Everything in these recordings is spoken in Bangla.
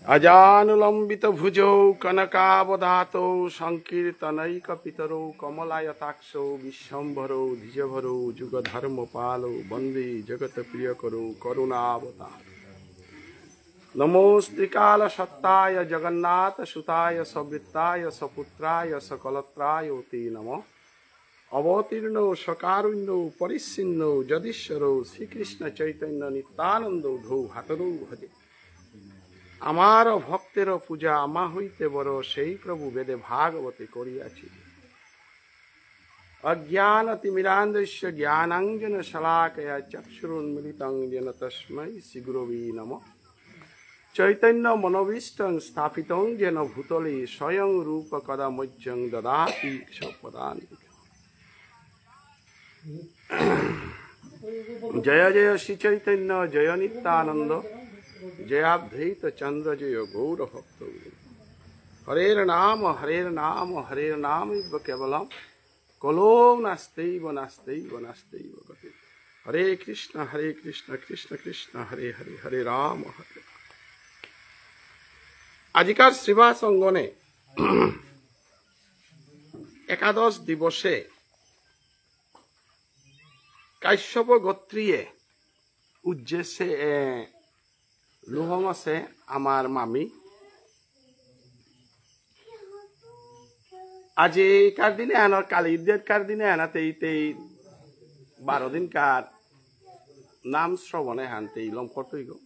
अजानुलंबित भुजौ कनकावदातौ संकीर्तनैकपितरौ कमलायताक्षौ विश्वम्भरौ द्विजभरौ जुगधर्मपालौ वन्दे जगत्प्रियकरौ करुणावतारौ। नमोऽस्त्रिकाल सत्ताय जगन्नाथ सुताय सवृत्ताय सपुत्राय सकलत्राय ते नमः। अवतीर्णो सकारुण्यो परिच्छिन्नो जदीश्वरो श्रीकृष्ण चैतन्य नित्यानंदो धौ हातरौ भजे। আমার ভক্তের পূজা আমা হইতে বড় সেই প্রভু বেদে ভাগবতে করিয়াছি। অজ্ঞানতিমিরান্ধস্য জ্ঞানাঞ্জন শলাকয়া চক্ষুরুন্মিলিতং যেন তস্मै শ্রীগুরবে নমঃ। চৈতন্য মনোভীষ্টং স্থাপিতং যেন ভূতলে স্বয়ং রূপ কদা মহ্যং দদাতি সপদান্তিকঃ। জয় জয় শ্রী চৈতন্য জয় নিত্যানন্দ जयाद्वैत चंद्र जय गौर भक्त। हरेर नाम केवलम कलो नास्त्यैव नास्त्यैव नास्त्यैव गतिः। हरे कृष्ण कृष्ण कृष्ण हरे हरे हरे राम हरे। आजिकार सेवा संगने एकादश दिवसे काश्यप गोत्रीय उद्देश्य লোহং আছে আমার মামি। আজি কার দিনে আনার কালী ঈদের কার দিনে আনাতেই 12 দিন কার নাম শ্রবণে হানতে ইলম করতেই গো।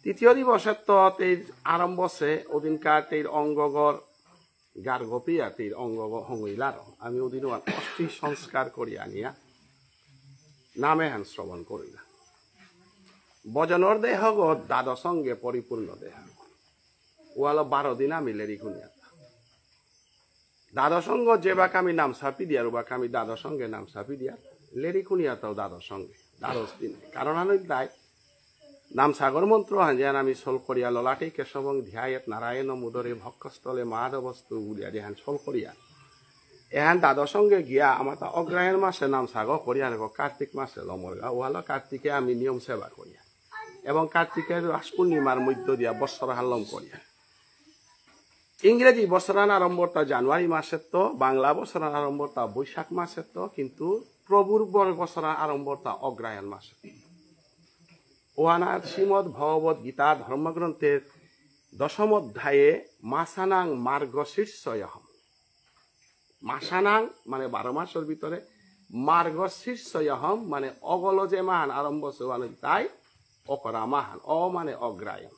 তৃতীয় দিবসের তো তের আরম্ভ আছে ওদিনকার তের অঙ্গগর গার গপিয়া তের অঙ্গগ হঙইলার আমি ওদিন অস্থি সংস্কার করি আনিয়া নামে হান শ্রবণ করিলা। বজনর দেহ দ্বাদশ সঙ্গে পরিপূর্ণ দেহ ওয়াল 12 দিন আমি লেরি খুনিয়া দ্বাদশ সঙ্গ যে বাক আমি নাম ছাপি দিয়ার বাক আমি দ্বাদশ সঙ্গে নাম ছাপি দিয়া লেরি খুনিয়া তাও দ্বাদশ সঙ্গে 12 দিন। কারণ আমি তাই নাম সাগর মন্ত্র হান আমি সোল করিয়া ললাটে কেশবং ধ্যায়েত নারায়ণ মুদরে ভক্ষস্থলে মাধবস্তু বুলিয়া যেহান সোল করিয়া এহান দ্বাদশ সঙ্গে গিয়া আমার তা অগ্রায়ণ মাসে নাম সাগর করিয়া রেখো কার্তিক মাসে লমরগা ওয়াল কার্তিকে আমি নিয়ম সেবা করিয়া এবং কার্তিকের রাস পূর্ণিমার মধ্য দিয়া বৎসর হাল্লম করিয়া। ইংরেজি বৎসরান আরম্ভটা জানুয়ারি মাসের তো বাংলা বৎসরান আরম্ভটা বৈশাখ মাসের তো কিন্তু প্রভুর বৎসরান আরম্ভটা অগ্রায়ণ মাসে। ওয়ানার শ্রীমদ ভগবত গীতা ধর্মগ্রন্থের 10ম অধ্যায়ে মাসানাং মার্গশীর্ষয়হম। মাসানাং মানে 12 মাসের ভিতরে মার্গশীর্ষয়হম মানে অগল যে মাহান আরম্ভ হওয়ানো তাই অকরা মাহান অ মানে অগ্রায়ণ।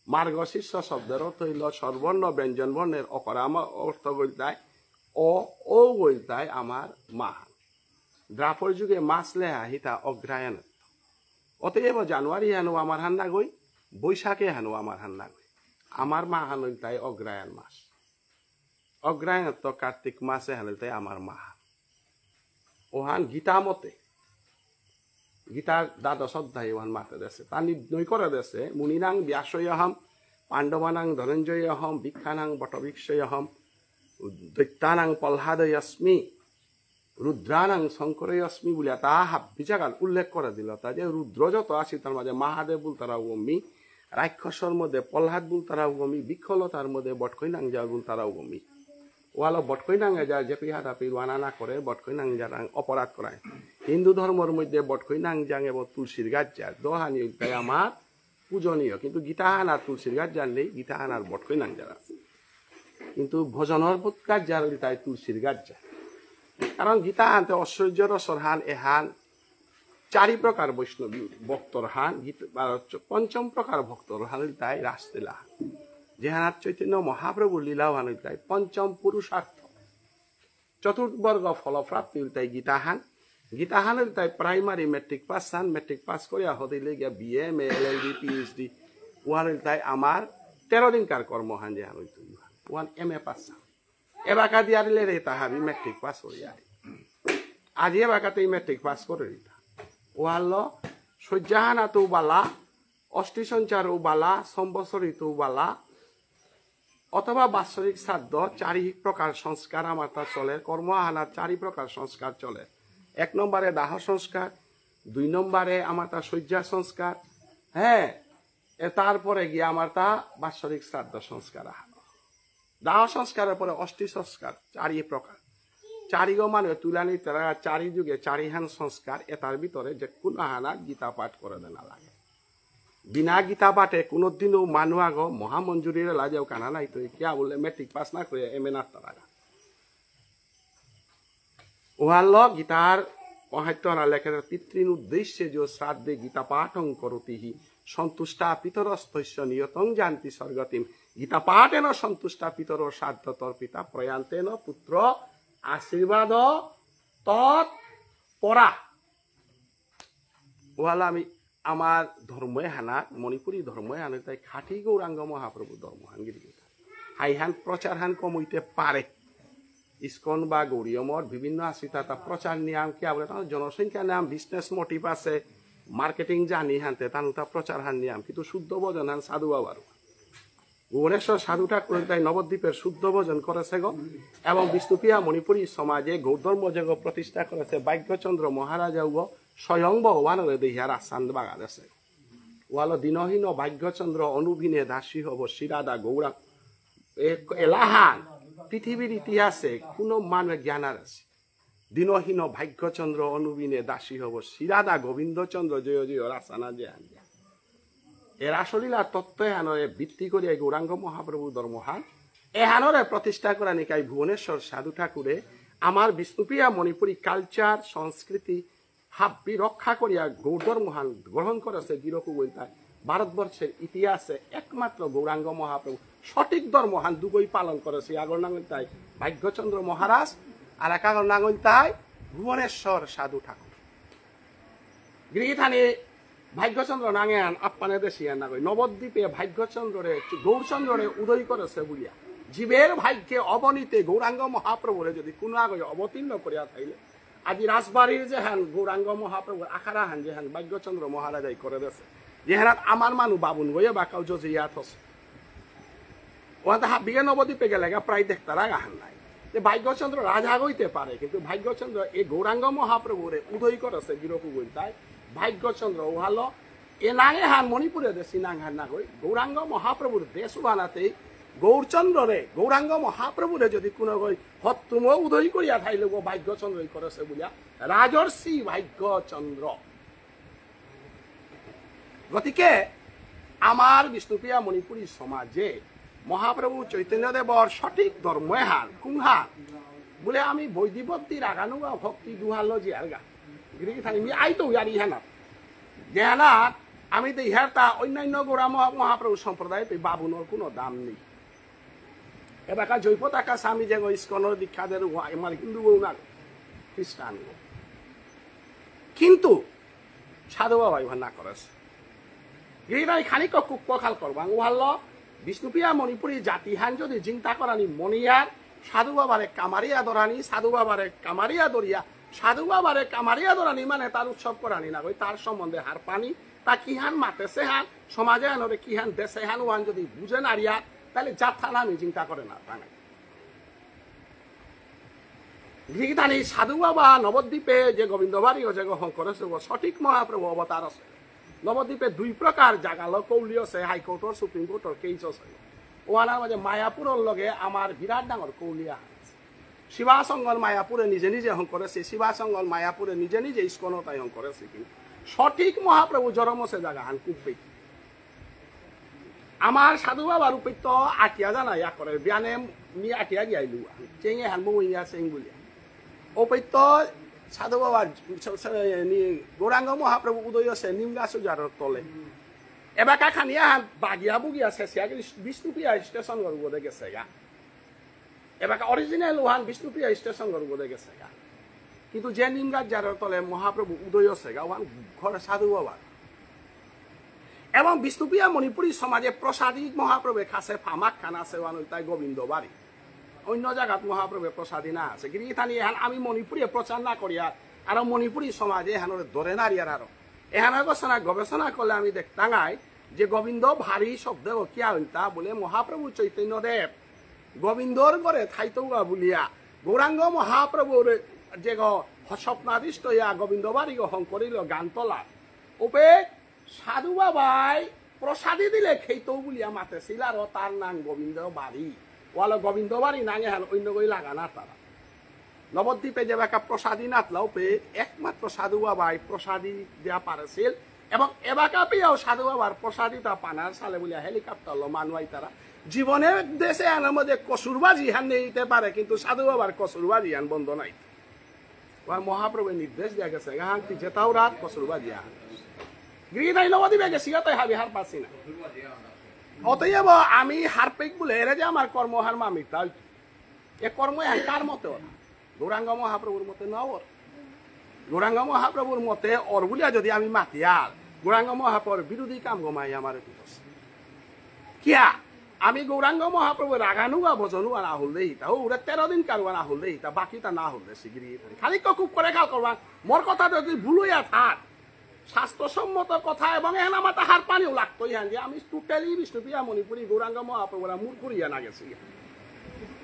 মার্গশীর্ষ শব্দের অর্থ হইল সর্বর্ণ ব্যঞ্জন বর্ণের অকরামা অর্থ গইতায় ও গইতায় আমার মাহান। দ্রাপর যুগে মাস লেহা হিতা অগ্রায়ণ। অতএব জানুয়ারি হানু আমার হান্না গই বৈশাখে হানু আমার হান্না গই আমার মাহান হইতায় অগ্রায়ণ মাস। অগ্রায়ণ তো কার্তিক মাসে হানইতায় আমার মাহান। ওহান গীতা মতে গীতার দ্বাদশ অধ্যায় ওহান মাতে দেশে তা নির্ণয় করে দেশে মুনিনাং ব্যাসয়হম পাণ্ডবানাং ধনঞ্জয়হম ভিক্ষানাং বটবৃক্ষয়হম দৈত্যানাং প্রহ্লাদয়স্মি রুদ্রানাং শঙ্করয়স্মি বলিয়া তাহা বিজাগাল উল্লেখ করে দিল তা যে রুদ্র যত আসি তার মাঝে মহাদেব বুল তারা গমি রাক্ষসর মধ্যে প্রহ্লাদ বুল তারা গমি বিক্ষলতার মধ্যে বটকৈনাং যা বুল তারা গমি ওয়ালো বটকৈনাঙ্গে যা যে পিহাটা পিরওয়ানা না করে বটকৈনাং যারা অপরাধ করায়। হিন্দু ধর্মের মধ্যে বটকৈনাং যাং এবং তুলসীর গাছ যার দোহানি তাই আমার পূজনীয়। কিন্তু গীতাহান আর তুলসীর গাছ যার নেই, গীতাহান আর বটকৈনাং যার আছে। কিন্তু ভজনের গাছ যার তাই তুলসীর গাছ যায়। কারণ গীতাহানতে ঐশ্বর্যর সরহান এহান 4 প্রকার বৈষ্ণবী ভক্তর হান পঞ্চম প্রকার ভক্তর হান তাই রাসলীলা যেহানার চৈতন্য মহাপ্রভুর লীলাও হান তাই পঞ্চম পুরুষার্থ। চতুর্বর্গ ফলপ্রাপ্তি তাই গীতাহান। গীতাহানের তাই প্রাইমারি মেট্রিক পাস হান মেট্রিক পাস করিয়া হতে গিয়া BA M A LLD PhD one তাই আমার 13 দিনকার কর্ম হান যে হান ওয়ান MA পাস এবাকা দিয়ার রে তাহাবি মেট্রিক পাস করিয়া আজি এবাকাতেই মেট্রিক পাস করে দিতা ওয়াল সূর্যাহানা তো বালা অষ্টি সঞ্চার ও বালা সম্বৎসরী তো বালা অথবা বাৎসরিক শ্রাদ্ধ 4 প্রকার সংস্কার আমার তা চলে। কর্ম আহানার 4 প্রকার সংস্কার চলে। 1 নম্বরে দাহ সংস্কার, 2 নম্বরে আমার তা শয্যা সংস্কার, হ্যাঁ, তারপরে গিয়ে আমার তা বাৎসরিক শ্রাদ্ধ সংস্কার, দাহ সংস্কারের পরে অষ্টি সংস্কার 4 প্রকার, 4 মানে তুলানি তারা 4 যুগে 4 হান সংস্কার। এটার ভিতরে যে কোনো হানা গীতা পাঠ করে দেনা লাগে, বিনা গীতা পাঠে কোনোদিনও মানুষ আগ মহামঞ্জুরির লাজেও কানা নাই তো কিয়া বলে মেট্রিক পাস না করে এম এ না তারা ওহাল গীতার মহাত্মা লেখের পিতৃন উদ্দেশ্যে যে শ্রাদ্ধে গীতা পাঠং করতিহি সন্তুষ্টা পিতরস্তস্য নিয়তং জানতি স্বর্গতিম। গীতা পাঠেন সন্তুষ্টা পিতর শ্রাদ্ধ তর্পিতা প্রয়ান্তেন পুত্র আশীর্বাদ তৎ পরা। ওহাল আমি আমার ধর্মে হানা মণিপুরী ধর্মে হানে তাই খাঁটি গৌরাঙ্গ মহাপ্রভু ধর্ম হানগিরি হাইহান প্রচার হান কমইতে পারে। ইস্কন বা গৌরীয়মর বিভিন্ন আছে তা প্রচার নিয়াম কি বলে জনসংখ্যা নাম বিজনেস মোটিভ আছে, মার্কেটিং জানি হানতে তা প্রচার হান নিয়াম, কিন্তু শুদ্ধ ভোজন হান সাধু বাবার ভুবনেশ্বর সাধু ঠাকুর তাই নবদ্বীপের শুদ্ধ ভোজন করেছে গো। এবং বিষ্ণুপ্রিয়া মণিপুরী সমাজে গৌধর্ম যোগ প্রতিষ্ঠা করেছে ভাগ্যচন্দ্র মহারাজা স্বয়ং ভগবানের দেহিয়ার আসান বাগান আছে। ওয়াল দিনহীন ভাগ্যচন্দ্র অনুভিনে দাসী হব শিরাদা গৌরা এলাহান পৃথিবীর ইতিহাসে কোন মানুষ জ্ঞানার আছে দিনহীন ভাগ্যচন্দ্র অনুবিনে দাসী হব শিরাদা গোবিন্দচন্দ্র জয় জয় রাসানা যে এর আসলীলা তত্ত্ব হানরে ভিত্তি করিয়া গৌরাঙ্গ মহাপ্রভু ধর্মহান এ হানরে প্রতিষ্ঠা করা নিকাই ভুবনেশ্বর সাধু ঠাকুরে আমার বিষ্ণুপ্রিয়া মণিপুরী কালচার সংস্কৃতি হাব্বি রক্ষা করিয়া গৌধর্মহান গ্রহণ করেছে গিরকু বলতায়। ভারতবর্ষের ইতিহাসে একমাত্র গৌরাঙ্গ মহাপ্রভু সঠিক ধর্মহান দুগই পালন করেছে। আগর নাঙ্গল তাই ভাগ্যচন্দ্র মহারাজ আর এক আগর নাঙ্গল তাই ভুবনেশ্বর সাধু ঠাকুর। গৃহীথানে ভাগ্যচন্দ্র নাঙ্গান আপ্পানে দেশিয়া নাগই নবদ্বীপে ভাগ্যচন্দ্রে গৌরচন্দ্রে উদয় করেছে বলিয়া জীবের ভাগ্যে অবনীতে গৌরাঙ্গ মহাপ্রভুরে যদি কোনো আগে অবতীর্ণ করিয়া থাইলে আজি রাজবাড়ির যে হান গৌরাঙ্গ মহাপ্রভুর আখাড়া হান যে হান ভাগ্যচন্দ্র মহারাজাই করে দেছে যে হান আমার মানু বাবুন গইয়া বাকাও জজিয়াত হচ্ছে ওখান হাবিগে নবদ্বীপে গেলে প্রায় দেখতারা গাহান নাই যে ভাগ্যচন্দ্র রাজা হইতে পারে, কিন্তু ভাগ্যচন্দ্র এই গৌরাঙ্গ মহাপ্রভুরে উদয় করেছে গিরকু বলতায়। ভাগ্যচন্দ্র ওহালো এ নাঙে হান মণিপুরে দেশি নাং হান না কই গৌরাঙ্গ মহাপ্রভুর দেশ বানাতেই গৌরচন্দ্রে গৌরাঙ্গ মহাপ্রভুরে যদি কোনো হত্তুম উদয় করিয়া থাইলে গো ভাগ্যচন্দ্রই করেছে বলিয়া রাজর্ষি ভাগ্যচন্দ্র। গতিকে আমার বিষ্ণুপ্রিয়া মণিপুরী সমাজে মহাপ্রভু চৈতন্যদেবর সঠিক ধর্মহান কুংহান বলে আমি বৈদিবত্তির আগানুগা ভক্তি দুহালো যে আলগা গিরি আইতো ইয়ার ইহানা দেহানাত আমি তো ইহারটা অন্যান্য গোড়া মহাপ্রভু সম্প্রদায় বাবুনর কোনো দাম নেই। এবার জৈপতাকা স্বামী যে ইস্কনের দীক্ষাদের আমার হিন্দু বউ না খ্রিস্টান, কিন্তু সাধু বাবা ইহার না করেছে গিরিটাই খানিক কুকখাল করবা ওহাল বিষ্ণুপ্রিয়া মণিপুরী জাতিহান যদি চিন্তা করানি মনিয়ার সাধু বাবারে কামারিয়া ধরানি সাধু বাবারে কামারিয়া ধরিয়া সাধু বাবারে কামারিয়া ধরানি মানে তার উৎসব করানি না তার সম্বন্ধে হার পানি তা কিহান মাতেছে হান সমাজে আনরে কিহান দেশে হান ওয়ান যদি বুঝে নারিয়া তাহলে যাত্রা নামি চিন্তা করে না তাই গিরিধানী সাধু বাবা নবদ্বীপে যে গোবিন্দবাড়ি যে গ্রহণ করেছে সঠিক মহাপ্রভু অবতার আছে। নবদ্বীপে 2 প্রকার জাগালো কৌলি আছে হাইকোর্টর সুপ্রিম কোর্টর কেস আছে ওয়ানার মাঝে মায়াপুরের লগে আমার বিরাট ডাঙর কৌলিয়া আছে। শিবাসঙ্গল মায়াপুরে নিজে নিজে হং করেছে, শিবাসঙ্গল মায়াপুরে নিজে নিজে ইস্কনও তাই হং করেছে, কিন্তু সঠিক মহাপ্রভু জরমসে জায়গা হান কুপে আমার সাধু বাবার উপেত্য আটিয়া জানা ইয়া করে বিয়ানে নি আটিয়া গিয়াইলু চেঙে হান বইয়া চেং বলিয়া উপেত্য সাধু বাবা গৌরাঙ্গ মহাপ্রভু উদয় আছে নিম গাছ উজারের তলে এবার খানিয়া বাগিয়া বুগিয়া শেষিয়া বিষ্ণুপ্রিয়া স্টেশন গড়ে গেছে গা এবার অরিজিনাল ওহান বিষ্ণুপ্রিয়া স্টেশন গড়ে গেছে গা, কিন্তু যে নিম গাছ যারের তলে মহাপ্রভু উদয় আছে গা ওহান ঘরে সাধু বাবা। এবং বিষ্ণুপ্রিয়া মণিপুরী সমাজে প্রসাদিক মহাপ্রভুর কাছে ফামাক খান আছে ওয়ান তাই গোবিন্দ বাড়ি অন্য জায়গাত মহাপ্রভুর প্রসাদী না আছে গিরিথানি এহান আমি মণিপুরে প্রচার না করিয়া আর মণিপুরী সমাজে এহানরে ধরে নারিয়ার আরো এহানের গবেষণা করলে আমি দেখতাঙাই যে গোবিন্দ ভারী শব্দ কিয়া হইতা বলে মহাপ্রভু চৈতন্যদেব গোবিন্দর ঘরে থাইতৌগা বলিয়া গৌরাঙ্গ মহাপ্রভুর যে স্বপ্নাদিষ্ট ইয়া গোবিন্দ বাড়ি গ্রহণ করিল গান তোলা ওপে সাধু বাবাই প্রসাদী দিলে খেইতেও বলিয়া মাতেছিল আর তার নাম গোবিন্দ বাড়ি ওয়ালো গোবিন্দ বাড়ি নাঙে হান অন্য গই লাগানা তারা নবদ্বীপে যে বেকা প্রসাদী নাতলাও পে একমাত্র সাধু বাবাই প্রসাদী দেওয়া পারেছিল এবং এবাকা পেয়েও সাধু বাবার প্রসাদিতা পানার সালে বলিয়া হেলিকপ্টার লো মানুয়াই তারা জীবনের দেশে আনার মধ্যে কসুরবাজি হান নিতে পারে কিন্তু সাধু বাবার কসুরবাজি হান বন্ধ নাই মহাপ্রভুর নির্দেশ দেওয়া গেছে হান যেতাও রাত কসুরবাজি হান গিরিধাই নবদ্বীপে গেছি তাই হাবি হার পাচ্ছি না অতএব আমি হার পেক বলে এরা যে আমার কর্মহার মামি তাই এ কর্ম কার মতে ওরা গৌরাঙ্গ মহাপ্রভুর মতে নওর গৌরাঙ্গ মহাপ্রভুর মতে ওর বলিয়া যদি আমি মাতি আর গৌরাঙ্গ মহাপ্রভুর বিরোধী কাম গমাই আমার কিয়া আমি গৌরাঙ্গ মহাপ্রভু রাগানুয়া ভজনুয়া না হল দেই তা ওরা 13 দিন কারুয়া না হল দেই তা বাকি তা না হল দে শিগগিরি খালি খুব করে খাল করবা মোর কথা যদি ভুলইয়া থাক স্বাস্থ্যসম্মত কথা এবং এখন আমার হার পানিও লাগতো ইহান যে আমি টোটালি বিষ্ণুপ্রিয়া মণিপুরী গৌরাঙ্গ মহাপ্রভুরা মূর করিয়া না গেছি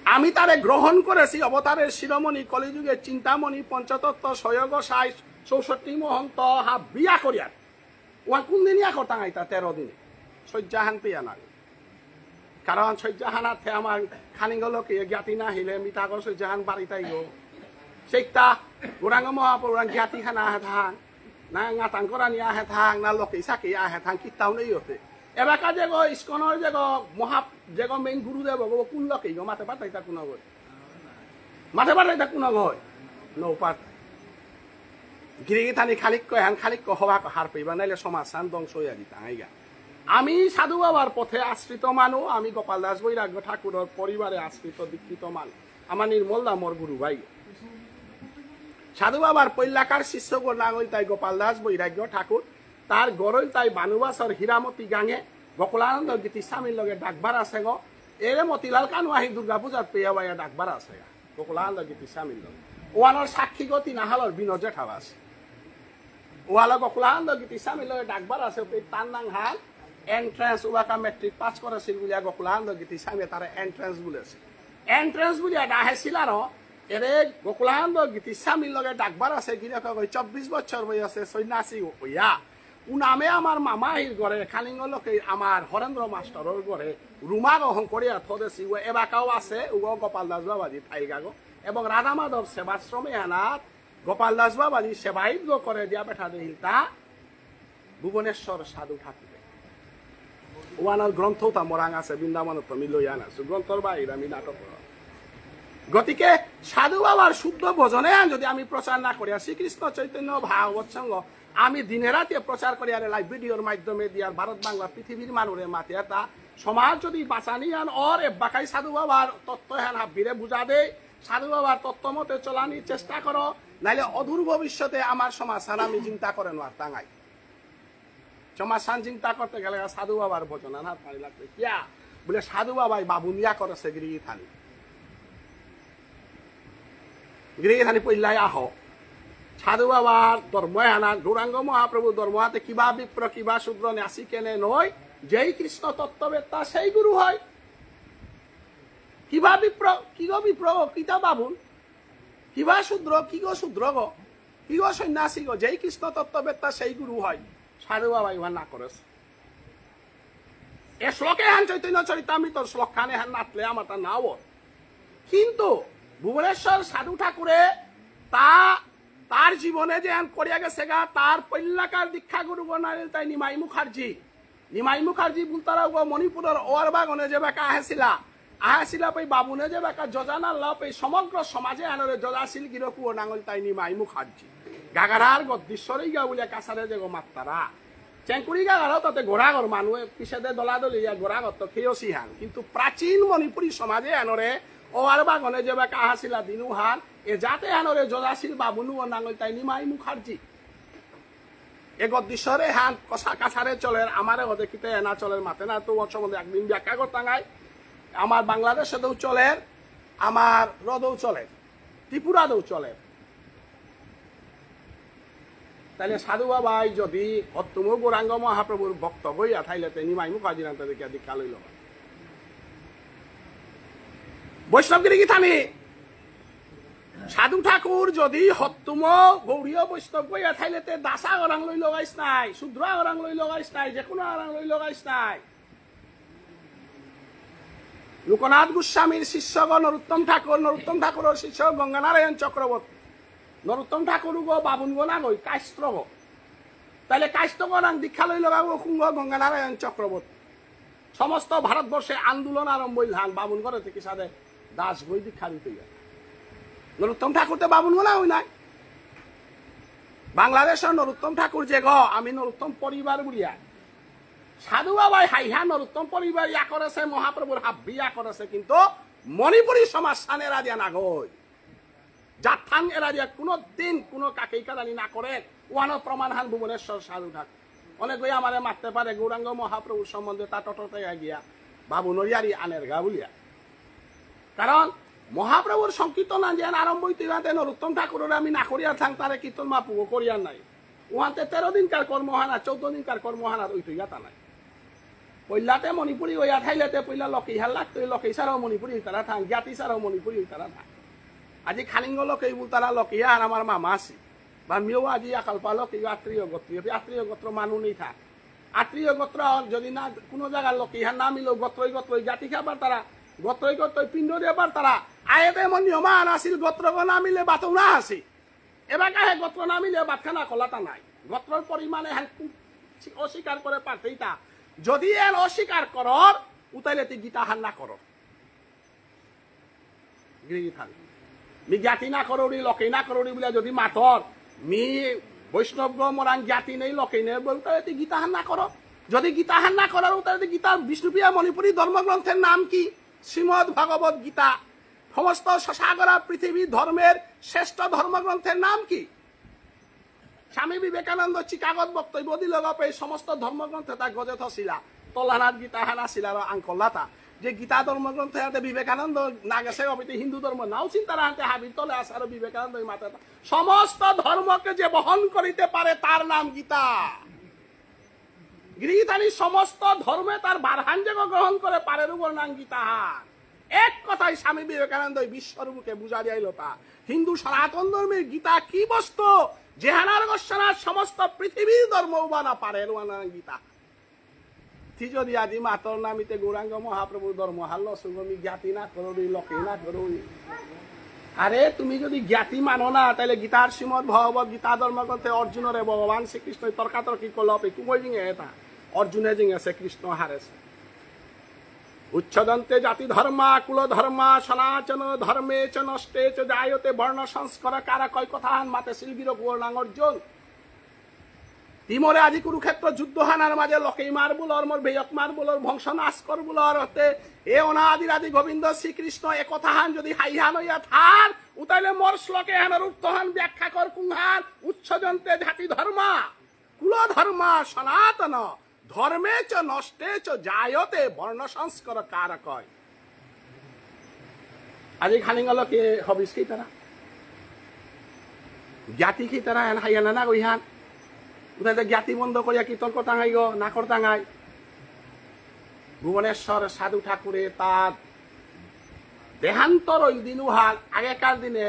আমি তারে গ্রহণ করেছি অবতারের শিরোমণি কলিযুগের চিন্তামণি পঞ্চতত্ত্ব সয়গ সাই 64 মহন্ত হা বিয়া করিয়ার ওয়া কোন দিনিয়া কটাঙাই তা 13 দিনে সজ্জাহান পেয়া না কারণ সজ্জাহানাতে আমার খানিগলকে জ্ঞাতি না আহিলে মিঠাগর সজ্জাহান বাড়িতাই গো সেইটা গৌরাঙ্গ মহাপ্রভুরা জ্ঞাতি খানা থাং না ngatan করা নিয়ে আহে থাং না লোকে সাকে আহে থাং কিতাও নেই হতে এবাকা যে গো ইস্কনের যে গো মহা যে গো মেইন গুরুদেব গো কোন লোকে গো মাথে পাতাই তা কোন গো মাথে পাতাই তা কোন গো নৌপাত গিরি থানি খালিক কয় হান খালিক হওয়া হার পেবা নাইলে সমাজ শান ধ্বংস হইয়া দিতা আইগা আমি সাধু বাবার পথে আশ্রিত মানু আমি গোপাল দাস বৈরাগ্য ঠাকুরের পরিবারে আশ্রিত দীক্ষিত মানু আমার নির্মল দা মোর গুরু ভাই সাধু বাবার পৈলাকার শিষ্য নাগল তাই গোপাল দাস বৈরাগ্য ঠাকুর তার গরল তাই বানুবাসর হীরামতি গাঙে গোকুলানন্দ গীতি স্বামীর লগে ডাকবার আছে গো এরে মতিলাল কানু আহি দুর্গা পূজার পেয়া বাইয়া ডাকবার আছে গোকুলানন্দ গীতি স্বামীর লগে ওয়ানোর সাক্ষী গতি নাহালর বিনোদ জেঠাবা আছে ওয়ালা গোকুলানন্দ গীতি স্বামীর লগে ডাকবার আছে তার নাং হাল এন্ট্রান্স ওয়াকা মেট্রিক পাস করেছিল বলিয়া গোকুলানন্দ গীতি স্বামী তারা এন্ট্রান্স বলেছে এন্ট্রান্স বলিয়া ডাহেছিল আর এরে গোকুলানন্দ গীতি স্বামীর লগে ডাকবার আছে গিরক 24 বছর বয়সে সন্ন্যাসী হইয়া উনামে আমার মামা আহির ঘরে খালিঙ্গ লোকে আমার হরেন্দ্র মাস্টারের ঘরে রুমা গ্রহণ করিয়া থদেছি ও এবাকাও আছে ও গোপাল দাস বাবাজি থাইগাগো এবং রাধা মাধব সেবাশ্রমে আনাত গোপাল দাস বাবাজি সেবাইত করে দিয়া বেঠা দেহিল তা ভুবনেশ্বর সাধু ঠাকুর ওয়ানার গ্রন্থ তা মোরাং আছে বৃন্দাবন তুমি লই আনাছো গ্রন্থর বাইরে আমি নাটক গতিকে সাধু বাবার শুদ্ধ ভজনে যদি আমি প্রচার না করি শ্রীকৃষ্ণ চৈতন্য ভাগবত সঙ্গ আমি দিনে রাতে প্রচার করি আর লাইভ ভিডিওর মাধ্যমে দিয়ার ভারত বাংলা পৃথিবীর মানুষের মাতে তা সমাজ যদি বাঁচানি আন ওর বাকাই সাধু বাবার তত্ত্ব হ্যান হাবিরে বুঝা দেয় সাধু বাবার তত্ত্ব মতে চলানির চেষ্টা করো নাইলে অদূর ভবিষ্যতে আমার সমাজ আমি চিন্তা করেন আর টাঙাই সমাজ চিন্তা করতে গেলে সাধু বাবার ভজন হাত পানি লাগবে কিয়া বলে সাধু বাবাই বাবুনিয়া করেছে গিরি থানি গিরিধানী পইলাই আহ সাধু বাবার ধর্ময় আনা গৌরাঙ্গ মহাপ্রভু ধর্ম হাতে কিবা বিপ্র কিবা শূদ্র নাসি কেনে নয় যেই কৃষ্ণ তত্ত্ববেত্তা সেই গুরু হয় কিবা বিপ্র কি গো বিপ্র কিতা বাবুন কিবা শূদ্র কি গো শূদ্র গো কি গো সন্ন্যাসী গো যেই কৃষ্ণ তত্ত্ববেত্তা সেই গুরু হয় সাধু বাবা ইহান না করেছে এ শ্লোকে হান চৈতন্য চরিতামৃত শ্লোক খানে হান নাতলে আমার তা নাও কিন্তু ভুবনেশ্বর সাধু ঠাকুরে তার জীবনে যে করিয়া গেছে গা তার পৈলাকার দীক্ষা গুরু বনাইল তাই নিমাই মুখার্জি বুলতারা মণিপুরের ওয়ার বাগনে যে বেকা আহেছিলা পই বাবুনে যে বেকা যজানা লাভ এই সমগ্র সমাজে আনরে যজাশীল গিরকু নাঙল তাই নিমাই মুখার্জি গাগারার গদ্দীশ্বরী গা বলিয়া কাছারে যে গো মাত্তারা চেঙ্কুরি গাগারও তাতে গোড়াগর মানুষ পিছেদে দলাদলি গোড়াগর তো খেয়েছি হান কিন্তু প্রাচীন মণিপুরী সমাজে আনরে ওয়ার বাগনে যে বেকা আহাছিলা দিনু হান এ যাতে আনরে যজাশীল বাবুনু ও নাঙল তাই নিমাই মুখার্জি এ গদ্দীশ্বরে হান কষা কাছারে চলের আমারে দেখিতে এনা চলের মাতে না তো সম্বন্ধে একদিন ব্যাখ্যা করতাঙ্গাই আমার বাংলাদেশেও চলের আমার রদৌ চলের ত্রিপুরাতেও চলের তাহলে সাধু বাবাই যদি অত্তম গৌরাঙ্গ মহাপ্রভুর ভক্ত বইয়া থাইলে নিমাই মুখার্জি নাতে দেখিয়া দীক্ষা লইল বৈষ্ণবগিরি কি থামি সাধু ঠাকুর যদি হত্তুম গৌরীয় বৈষ্ণব গইয়া থাইলেতে দাসা অরাং লই লগাইছ নাই, শুদ্র অরাং লই লগাইছ নাই, যে কোনো অরাং লই লগাইছ নাই। লোকনাথ গোস্বামীর শিষ্যগণ নরোত্তম ঠাকুরের শিষ্য গঙ্গানারায়ণ চক্রবর্তী, নরোত্তম ঠাকুর গো বাবুন গো না গই কাস্ত্র গো, তাহলে কাস্ত্র গরাং দীক্ষা লই লগাবো কুঙ্গ গঙ্গানারায়ণ চক্রবর্তী। সমস্ত ভারতবর্ষে আন্দোলন আরম্ভ হইল বাবুন ঘরে থেকে সাথে দাস বই দীক্ষা দিতে গেল। নরোত্তম ঠাকুর তো বাবুন গোনা হই নাই। বাংলাদেশের নরোত্তম ঠাকুর যে গ আমি নরোত্তম পরিবার বুড়িয়া সাধু বাবাই হাইহা নরোত্তম পরিবার ইয়া করেছে, মহাপ্রভুর হাব্বি ইয়া করেছে, কিন্তু মণিপুরী সমাজ সান এরা দিয়া না গই, জাথান এরা দিয়া কোনো দিন কোনো কাকেই কাদানি না করে। ওয়ানো প্রমাণ হান ভুবনেশ্বর সাধু ঠাকুর অনেক গই আমারে মারতে পারে গৌরাঙ্গ মহাপ্রভুর সম্বন্ধে তা টটতে গিয়া বাবু নরিয়ারি আনের গা বলিয়া। কারণ মহাপ্রভুর সংকীর্তন যেন আরম্ভ হইতে নরোত্তম ঠাকুরের আমি না করিয়া থাং তারে কীর্তন মাপুগো করিয়ার নাই। ওহাতে 13 দিনকার কর্মহানা 14 দিনকার কর্মহানার ওই তুই তা নাই। পইলাতে মণিপুরী হইয়া থাইলেতে পইলা লকেই হার লাগতো, লকেই সারাও মণিপুরী তারা থাং, জ্ঞাতি সারাও মণিপুরী তারা থাং। আজি খালিঙ্গ লকেই বল তারা লকেইয়া আর আমার মামা আছে বা মিও আজি আকালপা লকেই আত্মীয় গোত্র মানুষ নেই থাক। আত্মীয় গোত্র যদি না কোনো জায়গার লকেই হার না মিলেও গোত্রই জ্ঞাতি খাবার তারা, গোত্রই পিণ্ড দিয়াবার তারা। আয়েতে এমন নিয়মান আছিল গোত্র না মিলে বাতও না আছে। এবার কাহে গোত্র না মিলে বাতখানা কলাতা নাই, গোত্রর পরিমাণে অস্বীকার করে পারতেই তা। যদি এর অস্বীকার করর উতাইলে তুই গীতা হার না কর, মি জ্ঞাতি না করোড়ি লকেই না করোড়ি বলে যদি মাতর মি বৈষ্ণব মরাং জ্ঞাতি নেই লকেই নেই বলতে তুই গীতা হার না কর। যদি গীতা হার না করার উতাইলে গীতার বিষ্ণুপ্রিয়া মণিপুরী ধর্মগ্রন্থের নাম কি? শ্রীমদ ভগবত গীতা। সমস্ত সাগরা পৃথিবীর ধর্মের শ্রেষ্ঠ ধর্মগ্রন্থের নাম কি? স্বামী বিবেকানন্দ চিকাগত বক্তব্য দিল এই সমস্ত ধর্মগ্রন্থে তা গজে থসিলা তলানাথ গীতা হানা ছিল আর আঙ্কলাতা যে গীতা ধর্মগ্রন্থে হাতে বিবেকানন্দ না গেছে অবিতে হিন্দু ধর্ম নাও চিন্তার হাতে হাবির তলে আছে আর বিবেকানন্দ মাথা সমস্ত ধর্মকে যে বহন করিতে পারে তার নাম গীতা। গীতানি সমস্ত ধর্মে তার বারহাঞ্জক গ্রহণ করে পারে উপর নাম গীতা। এক কথায় স্বামী বিবেকানন্দ বিশ্বর মুখে বুঝা দিয়াইল তা হিন্দু সনাতন ধর্মের গীতা কি বস্তু যেহানার গোস্বানার সমস্ত পৃথিবীর ধর্ম উবানা পারে গীতা। থি যদি আজি মাতর নামিতে গৌরাঙ্গ মহাপ্রভুর ধর্ম হাল্ল সুগমি জ্ঞাতি না করবি লকে না করবি। আরে তুমি যদি জ্ঞাতি মানো না তাহলে গীতার শ্রীমদ ভগবত গীতা ধর্মগ্রন্থে অর্জুনরে ভগবান শ্রীকৃষ্ণ তর্কাতর্কি করল কুমই জিঙে এটা অর্জুনে জিঙেছে কৃষ্ণ হারেছে। উচ্ছদন্তে জাতি ধর্মা কুল ধর্মা সনাতন ধর্মে চ নষ্টে চ জায়তে বর্ণ সংস্কার কারা কয় কথা হান মাতে শিলগির গৌরাং অর্জুন। তিমরে আজি কুরুক্ষেত্র যুদ্ধ হানার মাঝে লকেই মার বুলর মোর বেয়ক মার বুলর বংশ নাশ কর বুলর হতে এ অনাদির আদি গোবিন্দ শ্রীকৃষ্ণ এ কথা হান যদি হাইহান হইয়া থান উতাইলে মোর শ্লোকে হানের উত্তহান ব্যাখ্যা কর কুংহান। উচ্ছদন্তে জাতি ধর্মা কুল ধর্মা সনাতন ধর্মে চ নষ্টে চ জায়তে বর্ণ সংস্কার কারা কয়। আজি খালিঙ্গল কে হবিস কি তারা জ্ঞাতি কি তারা এন হাইয়ানা না গইহান উদাহরণ জ্ঞাতি বন্ধ করিয়া কীর্তন করতাঙাই গো না করতাঙাই। ভুবনেশ্বর সাধু ঠাকুরে তার দেহান্তর ওই দিন উহার আগেকার দিনে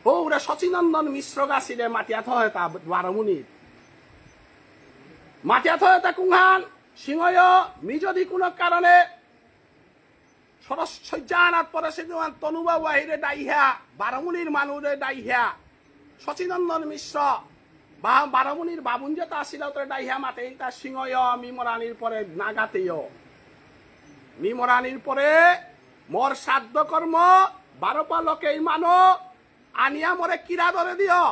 ওরা শচীনন্দন মিশ্র গাছিলে মাটিয়া থয় তা বারমুনির মাটিয়া থয় তা কুংহান সিংহয় মি যদি কোনো কারণে সরস্বজ্ঞানাথ পরে সিংহান তনুবাবু আহিরে ডাইহা বারমুনির মানুরে ডাইহা শচীনন্দন মিশ্র বা বারমুনির বাবুন যেটা আসিল ডাইহা মাতে তার সিংহয় মিমরানির পরে নাগাতেও মিমরানির পরে মোর শ্রাদ্ধ কর্ম 12 পালকেই মানো আনিয়া মরে কিরা ধরে দিও।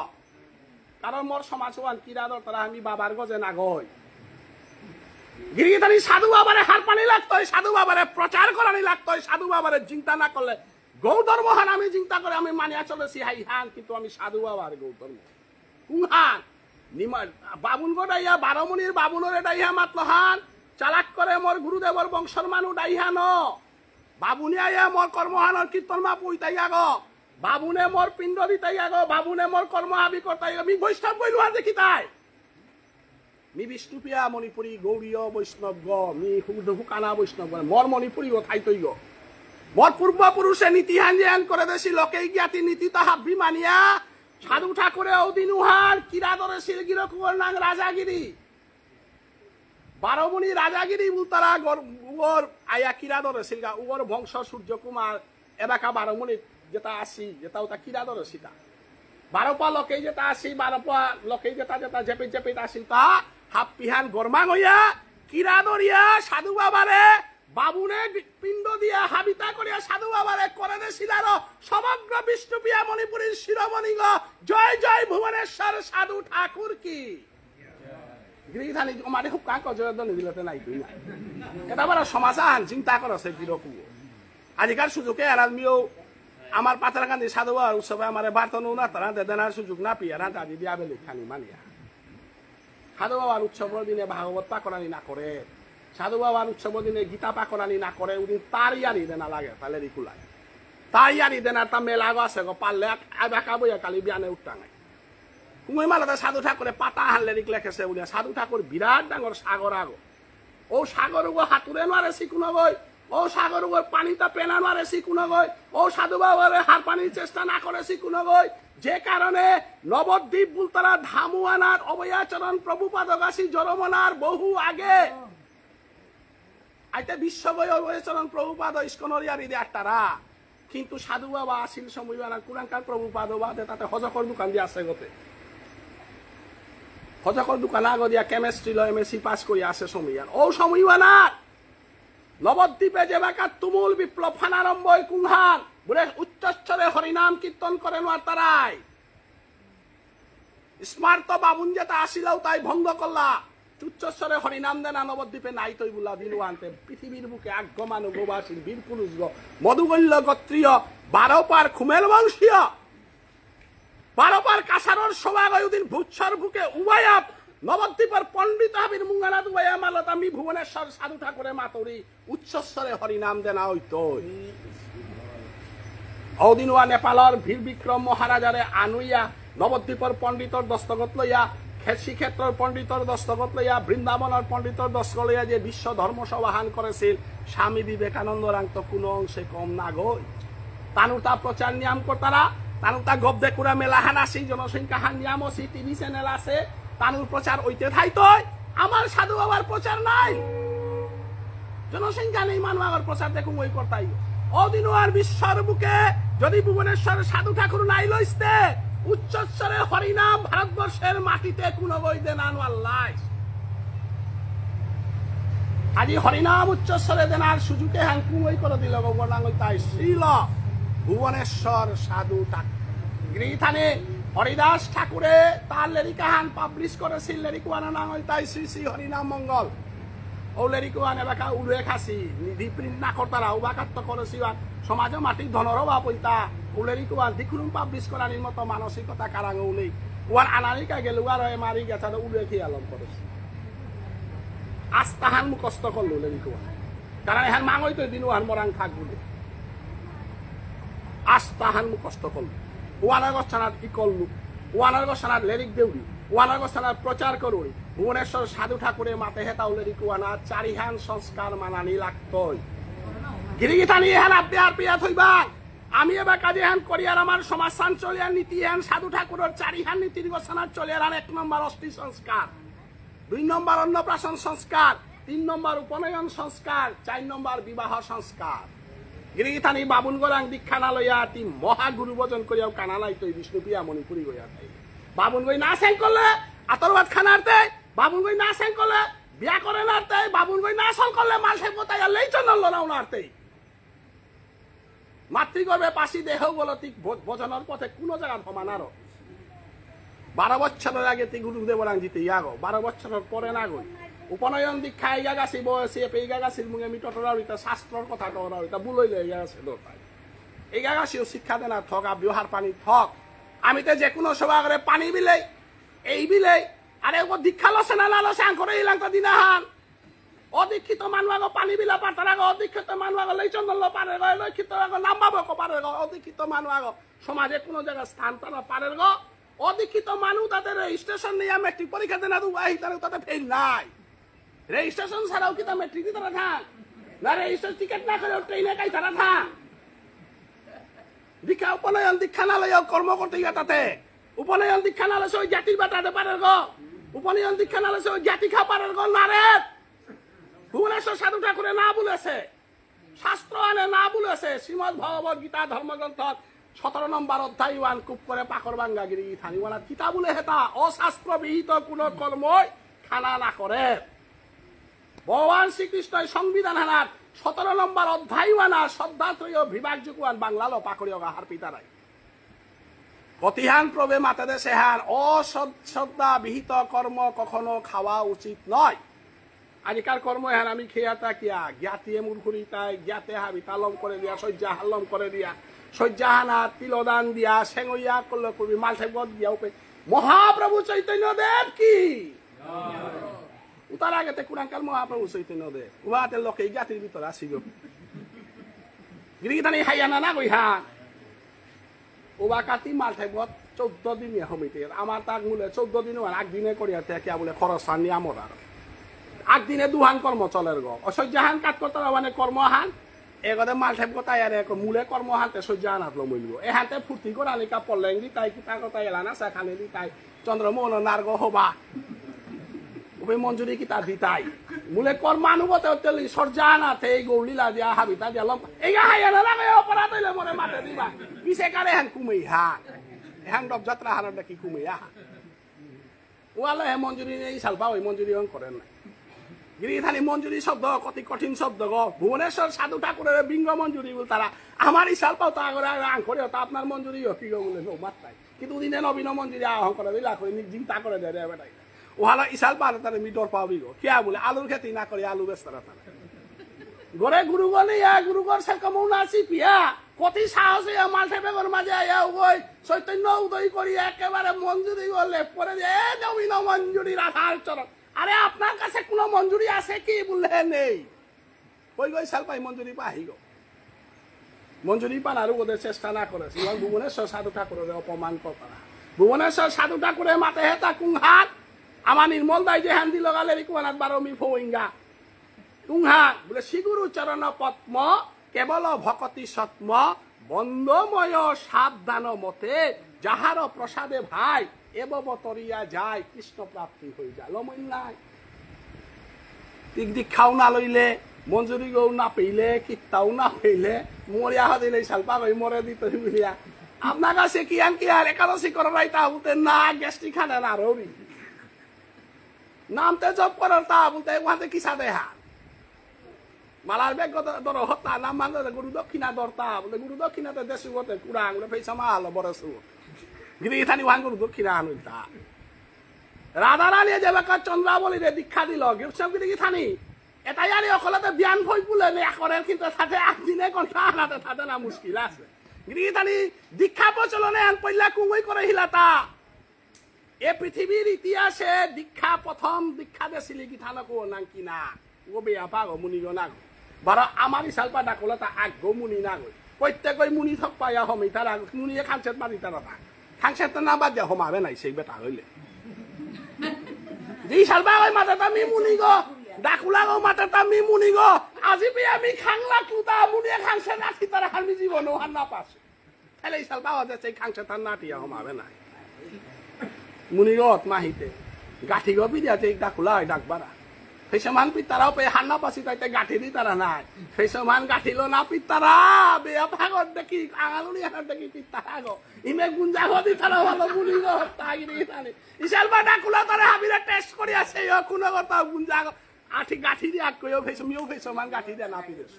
কারণ মোর সমাজ কিরা ধর তারা আমি বাবার গজে না গই গিরিগিতানি সাধু বাবারে হার পানি লাগতো সাধু বাবারে প্রচার করানি লাগতো সাধু বাবারে চিন্তা না করলে গৌধর্ম হান আমি চিন্তা করে আমি মানিয়া চলেছি হাই হান কিন্তু আমি সাধু বাবার গৌধর্ম কুংহান বাবুন গো ডাইয়া বারমুনির বাবুনরে ডাইহা মাতল হান চালাক করে মোর গুরুদেবর বংশর মানু ডাইহা ন বাবুনি আইয়া মোর কর্মহানর কীর্তন মা পুইতাইয়া গো বাবুনে মোর পিণ্ড দিতাইয়া গো বাবুনে মোর কর্ম হাবি করতাই মি বৈষ্ণব বইলু আর দেখি তাই মি বিষ্ণুপ্রিয়া মণিপুরী গৌরীয় বৈষ্ণব গ মি হুকানা বৈষ্ণব মোর মণিপুরী ও থাই তৈ গো মোর পূর্বপুরুষে নীতি হান করে দেশি লোকে জ্ঞাতি নীতি তো হাব্বি মানিয়া সাধু ঠাকুরে ওদিন উহার কিরা ধরে শিলগির কুয়ার নাং রাজাগিরি বারোমণি রাজাগিরি উলতারা উগর আয়া কিরা ধরে শিলগা উগর বংশ সূর্যকুমার এবাকা বারোমণি যেটা আসি যেটা ওটা কিরা ধরে সীতা 12 পা লোকে যেটা আসি 12 পা লোকে যেটা যেটা জেপে জেপে আসি তা হাপ্পিহান গরমা হইয়া কিরা ধরিয়া সাধু বাবারে বাবুনে পিণ্ড দিয়া হাবিতা করিয়া সাধু বাবারে করে দেছিল আর সমগ্র বিষ্ণুপ্রিয়া মণিপুরীর শিরোমণি গ জয় জয় ভুবনেশ্বর সাধু ঠাকুর কি গৃহধানী মানে খুব কাক জয় নিদিলতে নাই তুই না এটা বড় সমাচার চিন্তা করছে বিরকু আজিকার সুযোগে আর আমিও আমার পাতারকান্দি সাধু বাবার উৎসবে আমার বার্তনও না তারা দেনার সুযোগ না পিয়া রাত আজি দিয়া বেলি খানি মানিয়া সাধু বাবার উৎসবের দিনে ভাগবত পাকরানি না করে সাধু বাবার উৎসবের দিনে গীতা পাকরানি না করে ওদিন তারিয়ারি দেনা লাগে তাহলে রিকুলায় তারিয়ারি দেনা তা মেলা আছে গো পারলে একা বইয়া কালি বিয়ানে উঠতা নাই কুমই মালাতে সাধু ঠাকুরে পাতা হানলে রিক লেখেছে বলে সাধু ঠাকুর বিরাট ডাঙর সাগর আগো ও সাগর গো হাতুরে মারে শিখুন গই ও সাগর গো পানিটা পেনা মারে শিখুন গই ও সাধু বাবার হার পানির চেষ্টা না করে শিখুন গই যে কারণে নবদ্বীপ বুলতলা ধামুয়ানার অভয়াচরণ প্রভুপাদকাশী জরমনার বহু আগে আইতে বিশ্ববয় অভয়াচরণ প্রভুপাদ ইস্কনরিয়ার ইদে আটটারা কিন্তু সাধু বাবা আসিল সময় কুরাঙ্কার প্রভুপাদ বাদে তাতে হজকর দোকান দিয়ে আছে গতে হজকর দোকান আগ দিয়া কেমিস্ট্রি ল এমএসসি পাস করে আসে সময় ও সময় নবদ্বীপে যে বেকার তুমুল বিপ্লব ফানারম্ভ কুংহান বলে উচ্চস্তরে হরিনাম কীর্তন করেন আর তারাই স্মার্ট বাবুন যেটা আসিলেও তাই ভঙ্গ করলা উচ্চস্তরে হরিনাম দেনা নবদ্বীপে নাই তৈ বুলা দিন আনতে পৃথিবীর বুকে আজ্ঞমানু গোবাসীন বীর পুরুষ মধুগল্য গোত্রীয় 12 পার খুমেল বংশীয় 12 পার কাছারর সমাগয় দিন ভুচ্ছর বুকে উবায়া নবদ্বীপের পণ্ডিত হাবির মুঙ্গানা দুবাইয়া মালত আমি ভুবনেশ্বর সাধু ঠাকুরে মাতরি উচ্চস্তরে হরিনাম দেনা হইতো অদিনুয়া নেপালর বীর বিক্রম মহারাজারে আনুইয়া নবদ্বীপের পণ্ডিতর দস্তগত লইয়া শ্রীক্ষেত্রের পণ্ডিতর দস্তগত লইয়া বৃন্দাবনের পণ্ডিতর দস্তগত লইয়া যে বিশ্ব ধর্ম সভাহান করেছিল স্বামী বিবেকানন্দ রাং তো কোনো অংশে কম না গই তানুতা প্রচার নিয়ম করতারা তানুতা গব্দে কুড়া মেলাহান আসি জনসংখ্যা হান নিয়ম আসি টিভি চ্যানেল আছে তানুর প্রচার ওইতে থাইতই আমার সাধু বাবার প্রচার নাই জনসংখ্যা নেই মানুষ প্রচার দেখুন ওই করতাই অদিনুয়ার বিশ্বর বুকে যদি ভুবনেশ্বর সাধু ঠাকুর নাই লইতে উচ্চস্তরে হরিনাম ভারতবর্ষের মাটিতে কোন বই দেন আল্লাহ আজি হরিনাম উচ্চস্তরে দেনার সুযোগে হাঙ্কু ওই করে দিল গোবর্ণাঙ্গ তাই শ্রীল ভুবনেশ্বর সাধু ঠাকুর গৃহথানে হরিদাস ঠাকুরে তার লেরিকাহান পাবলিশ করেছিল লেরিকুয়ানা নাম তাই শ্রী শ্রী হরিনাম মঙ্গল ও লেরিকুয়ান এলাকা উড়ে খাসি রিপ্রিন্ট না করতারা উবাকাত্ত করেছি সমাজ মাটির ধনর বা পইতা উলেরিকুয়ান দিকুরুম পাবলিশ করার মতো মানসিকতা কারাঙ উলেই ওয়ান আনারিকা গেল আর মারি গেছে উড়ে খেয়ে আলম করেছি আস্তাহান মুখস্ত করলো লেরিকুয়ান কারণ এখান মাঙই তো দিন ওহান মরাং থাক বলে আস্তাহান মুখস্ত করলো ওয়ানার গছানার কি করলু ওয়ানার গছানার লেরিক দেউরি ওয়ানার গছানার প্রচার করুই ভুবনেশ্বর সাধু ঠাকুরে মাতে হেতাও লেরিকুয়ানা চারিহান সংস্কার মানানি লাগতই গিরিগিথানি এহান আপনি আর পিয়া থইবা আমি এবার কাজে হ্যান করিয়ার আমার সমাজসান চলিয়ার নীতি হ্যান সাধু ঠাকুরের চারিহান নীতির গোছানার চলিয়ার 1 নম্বর অস্থি সংস্কার 2 নম্বর অন্নপ্রাশন সংস্কার 3 নম্বর উপনয়ন সংস্কার 4 নম্বর বিবাহ সংস্কার গিরিগিথানি বাবুন গোরাং দীক্ষা না লইয়া তি মহাগুরু ভজন করিয়াও কানা নাই তৈ বিষ্ণুপ্রিয়া মণিপুরী গইয়া তাই বাবুন গই না সেং করলে আতরবাদ খানারতে বাবুন গই না সেং করলে বিয়া করে নারতে বাবুন গই না সল করলে মালসে কোথায় আর লেই চন্দ্র নাও নারতে মাতৃগর্ভে পাশি দেহ গলতিক ভোজনের পথে কোন জায়গা সমান 12 বছরের আগে তি গুরুদেব রাঞ্জিতে ইয়াগো 12 বছরের পরে না গই উপনয়ন দীক্ষা ইগা গাছি বয়সে পেইগা গাছির মুগে মিটটরা হইতা শাস্ত্রর কথা টরা হইতা বুলইলে ইগা আছে দরকার ইগা গাছিও শিক্ষা দেনা ঠক আর বিহার পানি ঠক আমিতে যে কোনো সভা করে পানি বিলাই এই বিলাই আরে ও দীক্ষা লসে না লসে আং করে ইলাংটা দিনাহান অদীক্ষিত মানুষ পানি বিলা পাতার আগে অদীক্ষিত মানুষ লই চন্দন পারে গো লক্ষিত নাম্বাবো পারে গো অদীক্ষিত মানুষ সমাজে কোনো জায়গায় স্থান তারা পারে গো অদীক্ষিত মানুষ তাদের রেজিস্ট্রেশন নিয়ে মেট্রিক পরীক্ষা দেনা দুবাই তারা তাদের ফেল নাই রেজিস্ট্রেশন ছাড়াও কি তা মেট্রিক দিতে থাক না রে ঈশ্বর টিকেট না করে ট্রেনে কাই তারা থা দীক্ষা উপনয়ন দীক্ষা না লয় কর্ম করতে গিয়ে তাতে উপনয়ন দীক্ষা না লয় ওই জাতির বাটাতে পারের গো উপনয়ন দীক্ষা না লয় ওই জাতি খা পারের গো না রে ভুবনেশ্বর সাধু ঠাকুরে না বলেছে শাস্ত্র আনে না বলেছে শ্রীমদ ভগবত গীতা ধর্মগ্রন্থ 17 নম্বর অধ্যায় ওয়ান কুপ করে পাকর বাঙ্গা গিরি থানিওয়ালা কিতা বলে হেতা অশাস্ত্র বিহিত কোন কর্মই খানা না করে ভগবান শ্রীকৃষ্ণ সংবিধান হানার 17 নম্বর অধ্যায় ওয়ানা শ্রদ্ধাত্রয় বিভাগ যুগুয়ান বাংলালো পাকড়িও হার পিতারাই কতিহান প্রবে মাতা দেশে হান অশ্রদ্ধা বিহিত কর্ম কখনো খাওয়া উচিত নয় আজিকার কর্ম হ্যাঁ আমি খেয়াটা কিয়া জ্ঞাতিয়ে মূর্খুরি তাই জ্ঞাতে হাবি তালম করে দিয়া শয্যা হাল্লম করে দিয়া শয্যাহানা তিলদান দিয়া সেঙ্গইয়া করলে করবি মালঠে গদ দিয়া উপে মহাপ্রভু চৈতন্য দেব কি উতার আগেতে কুরাঙ্কাল মহাপ্রভু চৈতন্য দেব উহাতে লোকে জ্ঞাতির ভিতরে আসি গো গিরিগিতানি হাইয়ানা না কই হা উবা কাতি মালঠে গদ 14 দিন হমিতে আমার তাক মূলে 14 দিন একদিনে করিয়া কে বলে খরচ আনি আমার আর একদিনে দুহান কর্ম চলের গো অসহ্যাহান কাট করতে মানে কর্মহান এগতে মালঠেপ কথাই আর মূলে কর্মহানতে সহ্যাহান হাতলো মইলব এহানতে ফুর্তি করে আলিকা পল্লেঙ্গি তাই কিতা কথা এলানা সেখানে দি তাই চন্দ্রমোহন নার্গ হবা ওই মঞ্জুরি কিতা দিতাই মূলে কর্মানুগত তেলি সরজানাতে এই গৌলীলা দিয়া হাবিতা দিয়া লম এইগা হাইয়ানা লাগে অপরাধ হইলে মনে মাতে দিবা কিসে কারে হেন কুমেই হা হেন ডব যাত্রা হারার দেখি কুমেই আহা ওয়ালে হে মঞ্জুরি নেই সালবা ওই মঞ্জুরি করেন নাই গিরিধানী মঞ্জুরি শব্দ কতি কঠিন শব্দ গো ভুবনেশ্বর সাধু ঠাকুরের বিঙ্গ মঞ্জুরি বল তারা আমার ইশাল পাও তা করে আং করে তা আপনার মঞ্জুরি কি গো বলে মাত্রাই কিন্তু দিনে নবীন মঞ্জুরি আহং করে দিলা করে চিন্তা করে দেয় রে বেটাই ওহালা ইশাল পারে তার মি ডর পাবি গো কিয়া বলে আলুর খেতি না করে আলু বেস্তারা তারা গরে গুরু গলে ইয়া গুরুগর সেরকমও না আসি পিয়া কতি সাহসে মালঠে বেগর মাঝে আয়া ওই চৈতন্য উদয় করি একেবারে মঞ্জুরি গলে পরে এ নবীন মঞ্জুরি রাধার চরণ আরে আপনার কাছে কোনো মঞ্জুরি আছে কি বললে নেই কই গই সাল পাই মঞ্জুরি পাহি গো মঞ্জুরি পান আর ওদের চেষ্টা না করে ভুবনেশ্বর সাধু ঠাকুরের অপমান করা ভুবনেশ্বর সাধু ঠাকুরের মাতে হেতা কুংহাত আমার নির্মল দাই যে হ্যান্দি লগালে রিকুয়ানাত বারমি ফৌইঙ্গা কুংহাত বলে শ্রীগুরু চরণ পদ্ম কেবল ভকতি সত্ম বন্দময় সাবধান মতে যাহার প্রসাদে ভাই এবতরিয়া যায় কৃষ্ণ প্রাপ্তি হয়ে যায় লমইন নাই দীক্ষাও না লইলে মঞ্জুরি গৌ না পেইলে কিত্তাও না পেইলে মরিয়া দিলে সালপা কই মরে দিতে বুঝিয়া আপনার কাছে কি আর একাদশী করার তা বলতে না গ্যাস্ট্রিক খানে না রবি নামতে জব করার তা বলতে ওখানে কিসা দেহা মালার বেগ ধরো হতা নাম মানে গুরু দক্ষিণা দরতা বলে গুরু দক্ষিণাতে দেশু গতে কুড়াং বলে পয়সা মাল বড় সু গিরিথানি ওহান গুরু দক্ষিণা আনুতা রাধা রানী যাবে চন্দ্রাবলী রে দীক্ষা দিল গিরসব গিরিথানি এটাই আর অকলতে জ্ঞান ভয় বলে নে করে কিন্তু সাথে একদিনে কথা আনাতে থাকে না মুশকিল আছে গিরিথানি দীক্ষা প্রচলনে আন পইলা কুমই করে হিলাতা এ পৃথিবীর ইতিহাসে দীক্ষা প্রথম দীক্ষা দেছিলি গিথানকো নাকি না ও বেয়া পাগো মুনি গো না বারা আমার ইসালপা ডাকলে তা আগ মুনি না গই প্রত্যেকই মুনি থক পায়া হমি তার আগ মুনিয়ে খানসেত মারি তার খানসেত না বাদ দিয়া হমাবে নাই সেই বেটা হইলে জি সালবা ওই মাথাটা মি মুনি গো ডাকুলা গো মাথাটা মি মুনি গো আজি বি আমি খাংলা কুতা মুনিয়ে খানসেত নাকি তার হামি জীবন হান না পাস তাহলে ইসালবা ওদে সেই খানসেত না টিয়া হমাবে নাই মুনি গো মাহিতে গাঠি গো বিদিয়াতে ডাকুলা ডাকবারা সেই সমান পিতারাও পে হান্না পাশি তাইতে গাঠি দি তারা নাই সেই সমান গাঠিলো না পিতারা বেয়া ভাগত দেখি আঙালুনি হাত দেখি পিতারা গো ইমে গুঞ্জা গদি তারা ভালো বুনি গো তাগিরি তানে ইসাল বা ডাকুলা তারা হাবিরা টেস্ট করি আছে ও কোন কথা গুঞ্জা আঠি গাঠি দি আক কইও ফেস মিও ফেস সমান গাঠি দে না পিদেস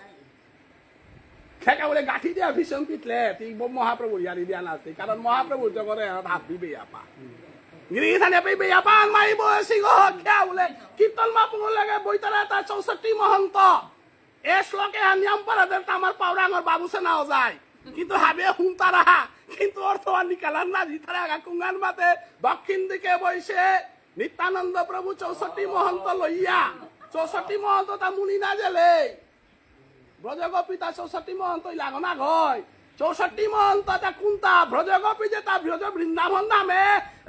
খেকা বলে গাঠি দিয়া ভীষণ পিটলে তুই মহাপ্রভু ইয়ারি দিয়া নাতে কারণ মহাপ্রভু জগরে হাত দিবে আপা গিরিধানে পেবে আপান মাই বসি গো খেয়া বলে কীর্তন মাপুর লাগে বইতারা তা 64 মহন্ত এ শ্লোকে নিয়ম পরাদের আমার পাওরাঙর বাবু সে নাও যায় কিন্তু হাবে হুম তারা কিন্তু অর্থ নিকালার না জিতারা কুঙ্গান মাতে দক্ষিণ দিকে বইছে নিত্যানন্দ প্রভু 64 মহন্ত লইয়া 64 মহন্ত তা মুনি না জেলে ব্রজগোপিতা 64 মহন্ত লাগো না গয় 64 মহন্ত কুন্তা ব্রজগোপী যেটা ব্রজ বৃন্দাবন নামে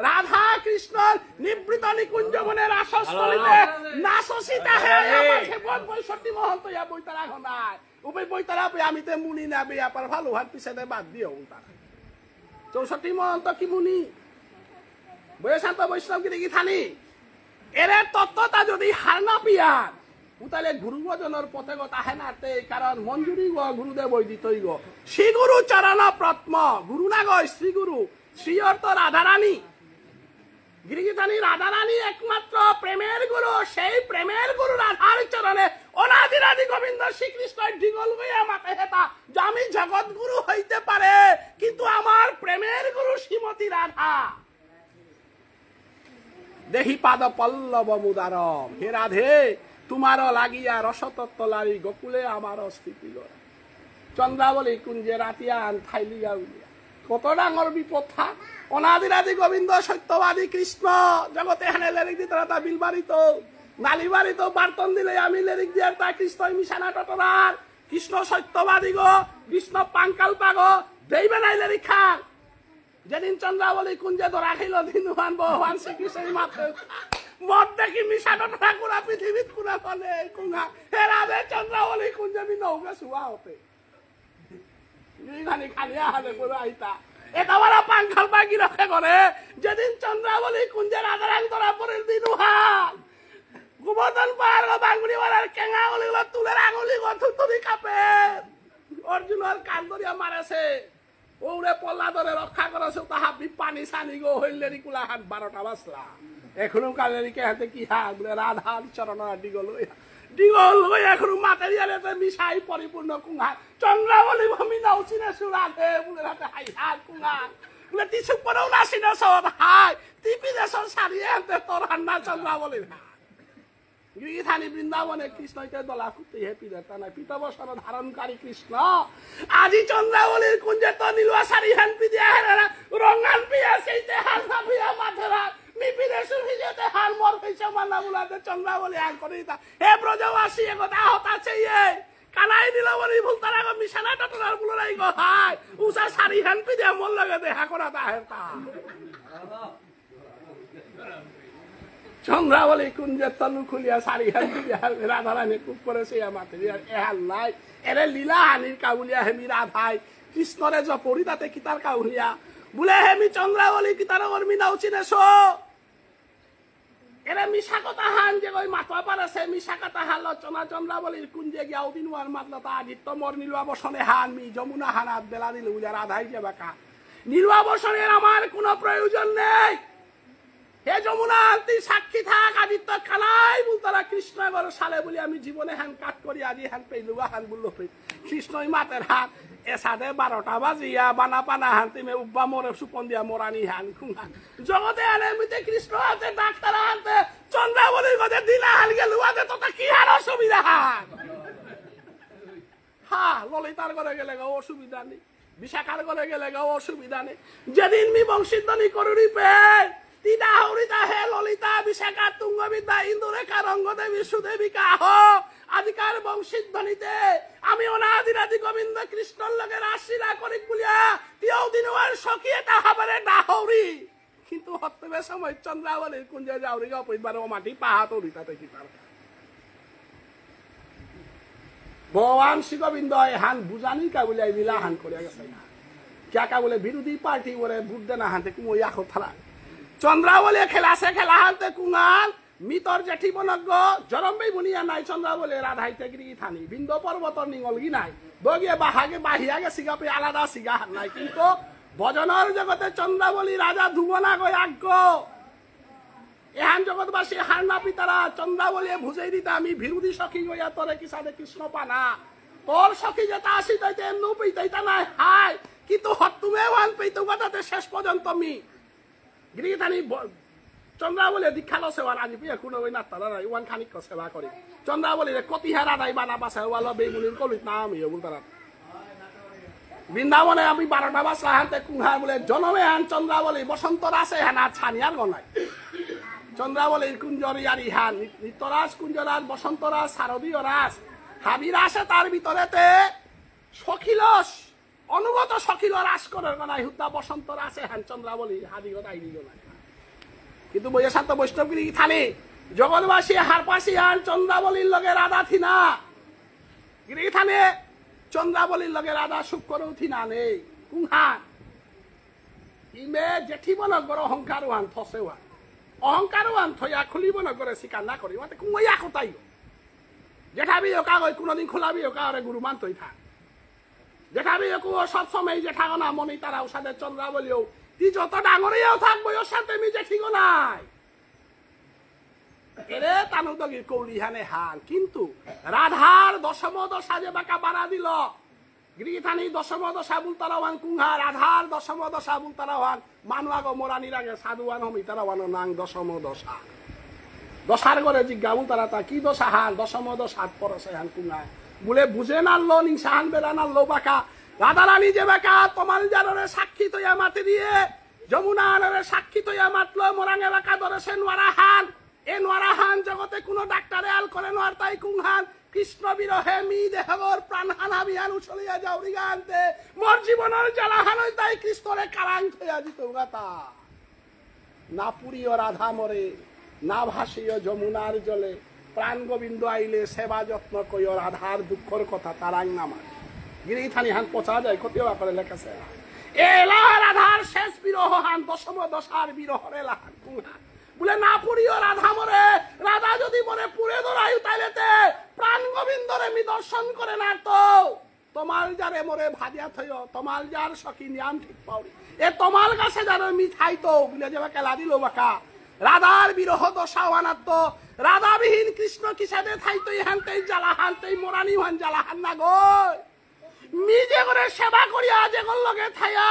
রাধা কৃষ্ণ নিবৃত নিকুঞ্জ বনের আশস্থলিতে নাচসিতা হে আমার খেপত 65 মহন্ত ইয়া বইতারা ঘনায় উপায় বইতারা আমি তে মুনি না বিয়া পার ভালো হাত পিছাতে বাদ দিও তারা 64 মহন্ত কি মুনি বৈশান্ত বৈষ্ণব গিরি থানি এর তত্ত্বটা যদি হার না পিয়ার তাহলে গুরুবজনের পথে তাহে নাতে কারণ মঞ্জুরি গ গুরুদেব দিতই গ শ্রী গুরু চরণ প্রত্ম গুরু না গয় শ্রী গুরু শ্রী অর্থ রাধারানী গিরিগিতানি রাধারানী একমাত্র প্রেমের গুরু সেই প্রেমের গুরু রাধার চরণে অনাদিরাদি গোবিন্দ শ্রীকৃষ্ণ ঢিগল গইয়া মাতে হেতা যে আমি জগৎ গুরু হইতে পারে কিন্তু আমার প্রেমের গুরু শ্রীমতী রাধা দেহি পাদ পল্লব মুদারম হে রাধে তোমার লাগিয়া রসতত্ত্ব লারি গোকুলে আমার স্থিতি চন্দ্রাবলী কুঞ্জে রাতিয়া থাইলিয়া উলিয়া কত ডাঙর বিপদ থাক অনাদিরাদি গোবিন্দ সত্যবাদী কৃষ্ণ জগতে হেনে লেরিক দিতে তা বিলবাড়িত নালিবাড়িত বার্তন দিলে আমি লেরিক দিয়ে তা কৃষ্ণ মিশানা টটরার কৃষ্ণ সত্যবাদী গো কৃষ্ণ পাঙ্কাল পাগ দেইবে নাই লেরিক খান যেদিন চন্দ্রাবলী কুঞ্জে ধরা খাইল দিনুমান ভগবান শ্রীকৃষ্ণের মাথে মদ দেখি মিশানো ঠাকুরা পৃথিবীত কুনা ফলে কুঙা হেরাবে চন্দ্রাবলী কুঞ্জে মি নৌকে শুয়া হতে খানি খালিয়া হালে করে আইতা এটা বড় পাঙ্খাল বাগি রক্ষা করে যেদিন চন্দ্রাবলী কুঞ্জের আদারাং ধরা পরে দিনুহান গোবর্ধন পাহাড় বাঙ্গুড়ি ওয়ালার কেঙা গলিগুলো তুলের আঙুলি গথুতরি কাপে অর্জুনের কান ধরিয়া মারেছে ওরে পল্লা ধরে রক্ষা করেছে তাহা পানি সানি গো হইলেরি কুলা হাত 12টা বাজলা এখনো কালেরিকে হাতে কি হাত বলে রাধার চরণ ডিগল হয়ে এখনো মাতেরিয়ালেতে মিশাই পরিপূর্ণ কুঙা চন্দ্রাবলী ভূমি নাউচিনে সুরাধে বলে হাতে হাই হাত কুঙা বলে তিসু পরেও নাসিনে সদ হাই টিপি দেশর সারিয়ে হাতে তোর হান্না চন্দ্রাবলীর হাত গিরিথানি বৃন্দাবনে কৃষ্ণকে দলা করতে হেপি দেতা নাই পিতবসর ধারণকারী কৃষ্ণ আজি চন্দ্রাবলীর কুঞ্জে তো নীলুয়া সারি হান পিদিয়া হেরা রঙান পিয়া সেইতে হাল ভাবিয়া মাথেরা মিপিরে সুভিজেতে হাল মর হইছে মানা বুলাতে চন্দ্রাবলী আগ করে দিতা হে ব্রজবাসী একথা হতা চাইয়ে কালাই দিল বলি ভুলতারা গো মিশানা টটরার বুলরাই গো হাই উসা সারি হান পিদিয়া মন লাগে দেখা করা তা হেতা চন্দ্রাবলী কুঞ্জে তলু খুলিয়া সারি হান পিদিয়া রাধারানী খুব করেছে মাতে এহাল নাই এরে লীলা হানির কাউলিয়া হেমি রাধাই কৃষ্ণরে জপরি তাতে কিতার কাউলিয়া বুলে হেমি চন্দ্রাবলী কিতার অর্মি নাউচিনে শো এরে মিশা কথা হান যে ওই মাথা পারেছে মিশা কথা হান লচনা চন্দ্রাবলীর কুঞ্জে গিয়া উদিনুয়ার মাতলতা আদিত্য মর নীলুয়া বসনে হান মি যমুনা হানাত বেলা দিল উলিয়া রাধাই যে বাকা নীলুয়া বসনের আমার কোনো প্রয়োজন নেই হে যমুনা তুই সাক্ষী থাক আদিত্য খালাই বলতারা কৃষ্ণগর সালে বলি আমি জীবনে হ্যান কাট করি আজি হ্যান পেলুয়া হান বললো কৃষ্ণই মাতের হাত এসাদে 12টা বাজিয়া বানা পানা হান তুমি উব্বা মরে সুপন দিয়া মরানি হান খুঁড়া জগতে আনে মিতে কৃষ্ণ হাতে ডাক্তার হাতে চন্দ্রাবলীর কথা দিলা হাল গেল আদে তো কি হার অসুবিধা হান হ্যাঁ ললিতার ঘরে গেলে গো অসুবিধা নেই বিশাখার ঘরে গেলে গো অসুবিধা নেই যেদিন মি বংশীধ্বনি করুরি পে তিদা হরিতা হে ললিতা বিশাখা তুঙ্গবিদ্যা ইন্দুরেখা রঙ্গদেবী সুদেবিকা হো আদিকার বংশীধ্বনিতে আমি অনাদিরাদি গোবিন্দ কৃষ্ণর লগে রাশিরা করি বলিয়া তিও দিনওয়ার সখিয়ে তাহাবারে ডাহরি কিন্তু হত্যবে সময় চন্দ্রাবলীর কুঞ্জে যাওরি অপরিবার ও মাটি পাহা তরিতাতে কি পার ভগবান শ্রী গোবিন্দ হান বুঝানি কা বলে লীলা হান করিয়া গেছে ক্যা কা বলে বিরোধী পার্টি ওরে ভোট দেনা হাতে কুমো ইয়াখো থালা চন্দ্রাবলী খেলাছে খেলা হাতে কুঙাল মিতর জেঠি বনজ্ঞ জরম্বী বুনিয়া নাই চন্দ্রাবলী রাধাইতে গিরি থানি বিন্দ পর্বতর নিঙলগি নাই বগিয়ে বাহাগে বাহিয়াগে সিগাপে আলাদা সিগা হান নাই কিন্তু ভজনের জগতে চন্দ্রাবলী রাজা ধুবনা গয় আজ্ঞ এহান জগৎবাসী হার না পিতারা চন্দ্রাবলী বুঝাই দিতে আমি বিরোধী সখী গইয়া তোরে কি সাথে কৃষ্ণ পানা তোর সখী যেটা আসি তাইতে এমন পেইতা নাই হাই কিন্তু হতুমে ওয়ান পেইতো কথাতে শেষ পর্যন্ত মি গিরিথানি চন্দ্রাবলী দীক্ষালো সেবা আজি পিয়া কোনো ওই না তারা ওয়ান খানিক সেবা করে চন্দ্রাবলী কতিহা রাধাই বানা বাসা ওয়ালা বেগুনির কলিত নাম ইয়ে বলতারা বৃন্দাবনে আমি 12টা বাসা হাতে কুহার বলে জনমে হান চন্দ্রাবলী বসন্ত রাসে হানা ছানিয়ার গনাই চন্দ্রাবলীর কুঞ্জরি আর ইহান নিত্যরাজ কুঞ্জরাজ বসন্ত রাজ শারদীয় রাজ হাবি রাসে তার ভিতরেতে সখিলস অনুগত সকিল রাস করার গনাই হুদ্দা বসন্ত আছে হ্যান চন্দ্রাবলী হাদি গদাই দিল না কিন্তু বইয়ে শান্ত বৈষ্ণবগিরি থানে জগৎবাসী হারপাসী হ্যান চন্দ্রাবলীর লগে রাধা থিনা গিরি থানে চন্দ্রাবলীর লগে রাধা সুখ করে উঠিনা নেই কুহান ইমে জেঠি বনক বড় অহংকার ওয়ান থসে ওয়ান অহংকার ওয়ান থইয়া খুলিব না করে স্বীকার না করি মাতে কুমাইয়া কোথাই জেঠাবি ওকা ওই কোনোদিন খোলাবি ওকা ওরে গুরু মানতই থাক জেঠাবি একু সবসময় জেঠাগো না মনি তারাও সাথে চন্দ্রাবলীও তুই যত ডাঙরেও থাকবো ওর সাথে মি জেঠিগো নাই এরে তানুদগির কৌলি হানে হান কিন্তু রাধার দশম দশা যে বাঁকা বাড়া দিল গিরিথানি দশম দশা বুলতারাওয়ান কুঙ্হা রাধার দশম দশা বুলতারাওয়ান মানুয়াগো মোরানির আগে সাধুয়ান হমিতারাওয়ান নাং দশম দশা দশার ঘরে জিজ্ঞা বুলতারা তা কি দশা হান দশম দশাত পরশে হান কুঙ্গা বলে বুঝে নাড়লো নিংসা হান বেড়া নাড়লো বাঁকা রাধারানী যে বাঁকা তোমার জানরে সাক্ষী তৈয়া মাতে দিয়ে যমুনা আনরে সাক্ষী তৈয়া মাতলো মোরাঙে বাঁকা ধরেছে নোয়ারা হান এ নোয়ারা হান জগতে কোনো ডাক্তারে আল করে নোয়ার তাই কুংহান কৃষ্ণ বিরহে মি দেহগর প্রাণহান আবিহান উছলিয়া যাওরি গানতে মোর জীবনের জ্বালাহান তাই কৃষ্ণরে কারাং থইয়া দিত গাতা না পুরীয় রাধা মরে না ভাসিও যমুনার জলে প্রাণ গোবিন্দ আইলে সেবা যত্ন কইও রাধার দুঃখর কথা তারাং নামার গিরি থানি হান পচা যায় কতিবা করে লেখাছে এলা রাধার শেষ বিরহ হান দশম দশার বিরহরে লাহান কুংহান বলে না পুরিও রাধা মরে রাধা যদি মরে পুরে ধরাই তাইলেতে প্রাণ গোবিন্দরে মি দর্শন করে না তো তোমাল যারে মরে ভাজিয়া থইও তোমাল যার সখী নিয়াম ঠিক পাউরি এ তোমাল কাছে যার মি থাইতো বলে যাবা কেলা দিল বাকা রাধার বিরহ দশা আনাত রাধাবিহীন কৃষ্ণ কিসাদে থাইতো হানতেই জ্বালা হানতেই মোরানি হান জ্বালা হান না গো মি যে করে সেবা করিয়া যে গল লগে থাইয়া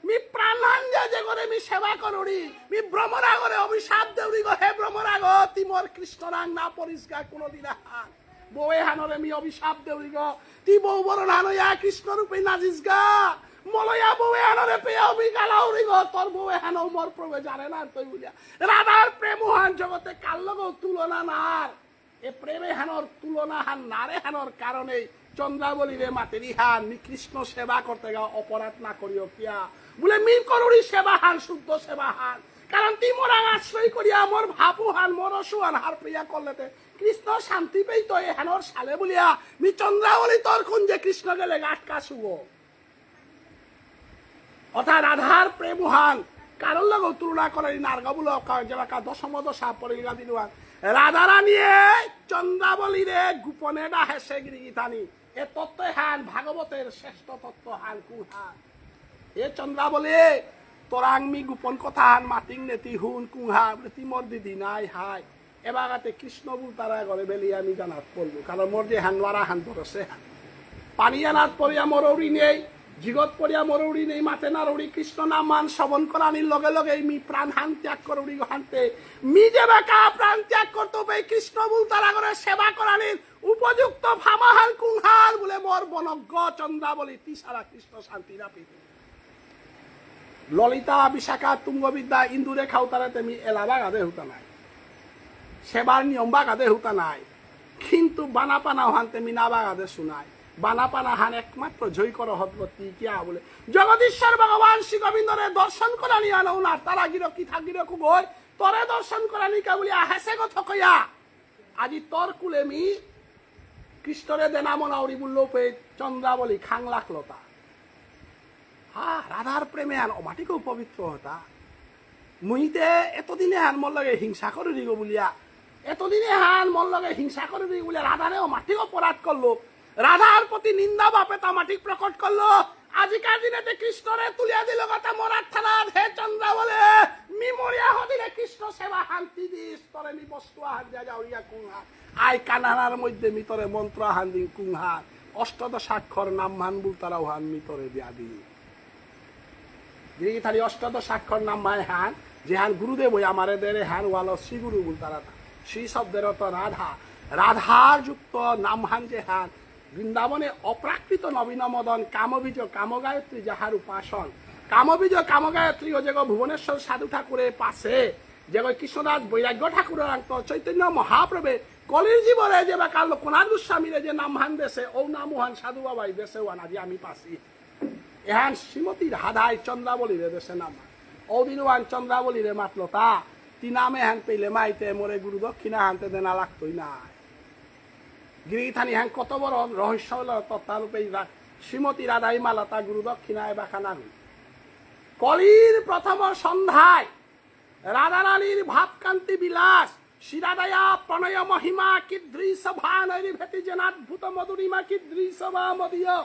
মি প্রাণহান যে করে মি সেবা করুড়ি মি ভ্রমরা করে অভিশাপ দেউরি গো হে ভ্রমরা গো তিমর কৃষ্ণ রাং না পরিষ্কার কোনদিন হান বউয়ে হানরে মি অভিশাপ দেউরি গো তি বউ বড় নানয়া কৃষ্ণ রূপে নাজিস গা মলয়া বউয়ে হানরে পেয়া অভি গালাউরি গো তোর বউয়ে হান মর প্রভে জানে না তুই বুঝিয়া রাধার প্রেম হান জগতে কাল লগো তুলনা নার এ প্রেমে হানর তুলনা হান নারে হানর কারণে চন্দ্রাবলী রে মাতেরি হান মি কৃষ্ণ সেবা করতে গা অপরাধ না করিও কিয়া বলে মি করুরি সেবা হান শুদ্ধ সেবা হান কারণ তি মোরাং আশ্রয় করিয়া মোর ভাপু হান মোর সুহান হার প্রিয়া করলেতে কৃষ্ণ শান্তি পেই তো হেনর সালে বলিয়া মি চন্দ্রাবলী তোর খুন যে কৃষ্ণ গেলে আটকা শুভ অর্থাৎ রাধার প্রেম হান কারণ লগ তুলনা করে নার্গা বলো যেবাকা দশম দশা পরিগা দিলুয়ান রাধারানী চন্দ্রাবলী রে গোপনে ডাহে সে গিরিগিতানি এ তত্ত্ব হান ভাগবতের শ্রেষ্ঠ তত্ত্ব হান কুহান এ চন্দ্রাবলী তোরাং মি গোপন কথা হান মাতিং নেতি হুন কুহা তিমর দিদি নাই হাই এবাগাতে কৃষ্ণ বুল তারা ঘরে বেলি আমি জানাত পড়বো কারণ মোর যে হান ওয়ারা হান ধরছে হান পানি আনাত পড়িয়া মরৌরি নেই জিগত পড়িয়া মরৌরি নেই মাতে নারৌরি কৃষ্ণ নাম মান শ্রবণ করানির লগে লগে মি প্রাণ হান ত্যাগ করৌরি হানতে মি যে বেকা প্রাণ ত্যাগ করতে হবে কৃষ্ণ বুল তারা ঘরে সেবা করানির উপযুক্ত ভামাহান কুংহান বলে মোর বনজ্ঞ চন্দ্রাবলী তিসারা কৃষ্ণ শান্তি না পেতে ললিতা বিশাখা তুঙ্গবিদ্যা ইন্দুরে খাওতারে তেমি এলাবা গাদে হুতা নাই সেবার নিয়ম বা গাদে হুতা নাই কিন্তু বানাপানা হান তেমি নাবা গাদে শুনায় বানাপানা হান একমাত্র জয় কর হতপতি কিয়া বলে জগদীশ্বর ভগবান শ্রী গোবিন্দরে দর্শন করানি আনো না তারা গির কি থাকির খুব হয় তরে দর্শন করানি কা বলি হেসে কথা কইয়া আজি তোর কুলে মি কৃষ্ণরে দেনা মনাউরি বললো পে চন্দ্রাবলী খাং লাখলতা হা রাধার প্রেমে আন অমাটিকেও পবিত্র হতা মুইতে এতদিনে হান মন লাগে হিংসা করে দিব বলিয়া এতদিনে হান মন লাগে হিংসা করে দিব বলিয়া রাধারে অমাটিক অপরাধ করলো রাধার প্রতি নিন্দা বাপে তা মাটিক প্রকট করলো আজিকার দিনে কৃষ্ণরে তুলিয়া দিল কথা মরার থানা হে চন্দ্রাবলী মি মরিয়া হদিলে কৃষ্ণ সেবা শান্তি দিস তরে মি বস্তু আহার দিয়া যাওয়া কুংহা আই কানানার মধ্যে মিতরে মন্ত্র আহান দিন কুংহা অষ্টদশাক্ষর নাম মান বুল তারাও হান মিতরে দিয়া দিন গিরিথারি অষ্টদশাক্ষর নাম মায় হান যে হান গুরুদেব ওই আমারে দেরে হান ওয়াল শ্রী গুরু বুল তারা শ্রী শব্দের অর্থ রাধা রাধার যুক্ত নাম হান যে হান বৃন্দাবনে অপ্রাকৃত নবীন মদন কামবীজ কামগায়ত্রী যাহার উপাসন কামবীজ কামগায়ত্রী ও যে ভুবনেশ্বর সাধু ঠাকুরের পাশে যে কৃষ্ণদাস বৈরাগ্য ঠাকুরের চৈতন্য মহাপ্রভে কলির জীবনে যে বা কাল কোনার গোস্বামীরে যে নাম হান দেশে ও নাম হান সাধু বাবাই দেশে ওয়ান আজি আমি পাশি এহান শ্রীমতী রাধাই চন্দ্রাবলীরে দেশে নামা অদিনওয়ান চন্দ্রাবলীরে মাতলো তা তি নামে হ্যান পেলে মাইতে মোরে গুরু দক্ষিণা হানতে দেনা লাগতোই না গিরিথানি হ্যান কত বড় রহস্য হলো তত্ত্বারূপে শ্রীমতী রাধাই মালা তা গুরু দক্ষিণায় বাখানা হই কলির প্রথম সন্ধ্যায় রাধারানীর ভাবকান্তি বিলাস শিরাদয়া প্রণয় মহিমা কিদৃশ ভানরি ভেতি জনাদ্ভুত মধুরিমা কিদৃশ বা মদীয়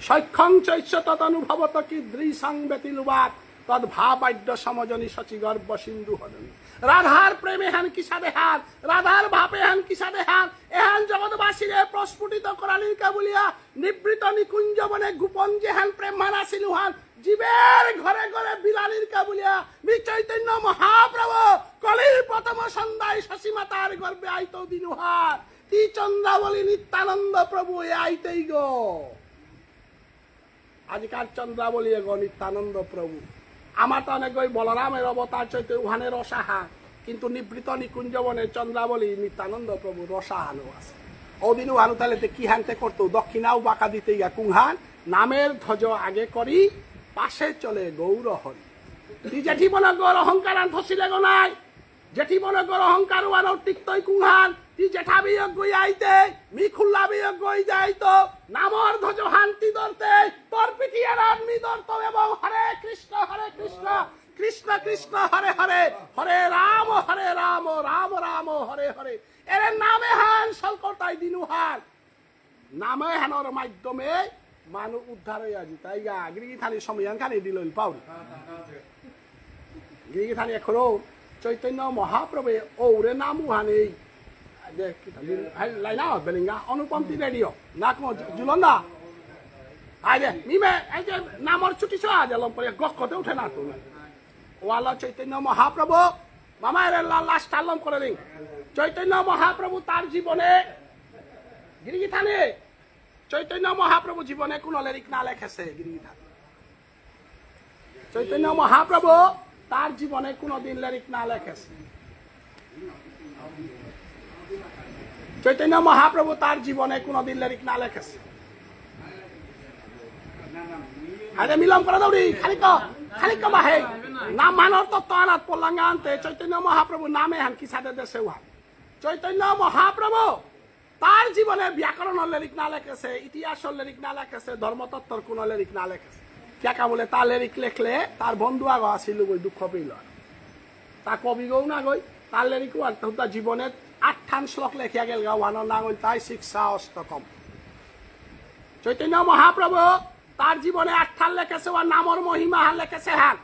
সৈক্ষং চৈষ্য তদনুভবত কিদৃশং ব্যতিলুবাদ তদ ভাবাদ্য সমজনী সচি গর্ব সিন্ধু হদনী রাধার প্রেমে হেন কিসা দেহান রাধার ভাবে হেন কিসা দেহান এহান জগৎবাসীরে প্রস্ফুটিত করালির কাবুলিয়া নিবৃত নিকুঞ্জ বনে গোপন যে হেন প্রেম মানাসিল হান জীবের ঘরে ঘরে বিলালির কাবুলিয়া বি চৈতন্য মহাপ্রভু কলির প্রথম সন্ধ্যায় শশী মাতার গর্বে আইত দিনুহার তি চন্দ্রাবলী নিত্যানন্দ প্রভু এ আইতেই গো আজকাল চন্দ্রাবলী গো নিত্যানন্দ প্রভু আমার তো অনেক ওই বলরামের অবতার চৈতে উহানে রসাহা কিন্তু নিবৃত নিকুঞ্জ বনে চন্দ্রাবলী নিত্যানন্দ প্রভু রসাহানো আছে ওদিন উহানু তাহলে কি হানতে করতো দক্ষিণাও বাঁকা দিতে গা কুংহান নামের ধ্বজ আগে করি পাশে চলে গৌর হরি তুই জেঠি বনে গৌর অহংকার আন ফসিলে গো নাই জেঠি বনে গৌর অহংকার ওয়ান টিকতই কুংহান তুই জেঠা বিয়োগ গই আইতে মি খুল্লা বিয়োগ গই যাইতো নামর ধ্বজ হান্তি ধরতে তোর পিঠিয়ে রানমি ধরতো এবং হরে কৃষ্ণ কৃষ্ণ কৃষ্ণ হরে হরে হরে রাম রাম রাম হরে হরে এর নামে হান সলকতাই দিনুহার নামে হানোর মাধ্যমে মানুষ উদ্ধার হয়ে আজি তাই গা গিরিগি থানি সময়ান খানি দিল পাউরি গিরিগি থানি এখনো চৈতন্য মহাপ্রভে ওরে নামু হানি লাইনা বেলিঙ্গা অনুপমতি রেডিও না কোনো জুলন্দা আই দে মিমে এই যে নামর ছুটি ছ আজ এলম পরে গকতে উঠে না তো ওয়ালা চৈতন্য মহাপ্রভু মামা এর লাস্ট আলম করে দিন চৈতন্য মহাপ্রভু তার জীবনে গিরিগি থানে চৈতন্য মহাপ্রভু জীবনে কোন লিরিক না লেখেছে গিরিগি থানে চৈতন্য মহাপ্রভু তার জীবনে কোনদিন লিরিক না লেখেছে চৈতন্য মহাপ্রভু তার জীবনে কোনদিন লিরিক না লেখেছে আরে মিলম করে দৌড়ি খালি বাহে নাম মানর তত্ত্ব আনাত পল্লাঙ্গা আনতে চৈতন্য মহাপ্রভু নামে হান কি সাথে দেশে উহা চৈতন্য মহাপ্রভু তার জীবনে ব্যাকরণের লিরিক না লেখেছে ইতিহাসের লিরিক না লেখেছে ধর্মতত্ত্বর কোন লিরিক না লেখেছে কেকা বলে তার লিরিক লেখলে তার বন্ধু আগ আসিল গই দুঃখ পেল তা কবি গৌ না গই তার লিরিক তার জীবনে 8 শ্লোক লেখিয়া গেল গা ওয়ানোর না গই তাই শিক্ষা অষ্টকম চৈতন্য মহাপ্রভু তার জীবনে 8 লেখেছে ওর নামর মহিমা হান লেখেছে হান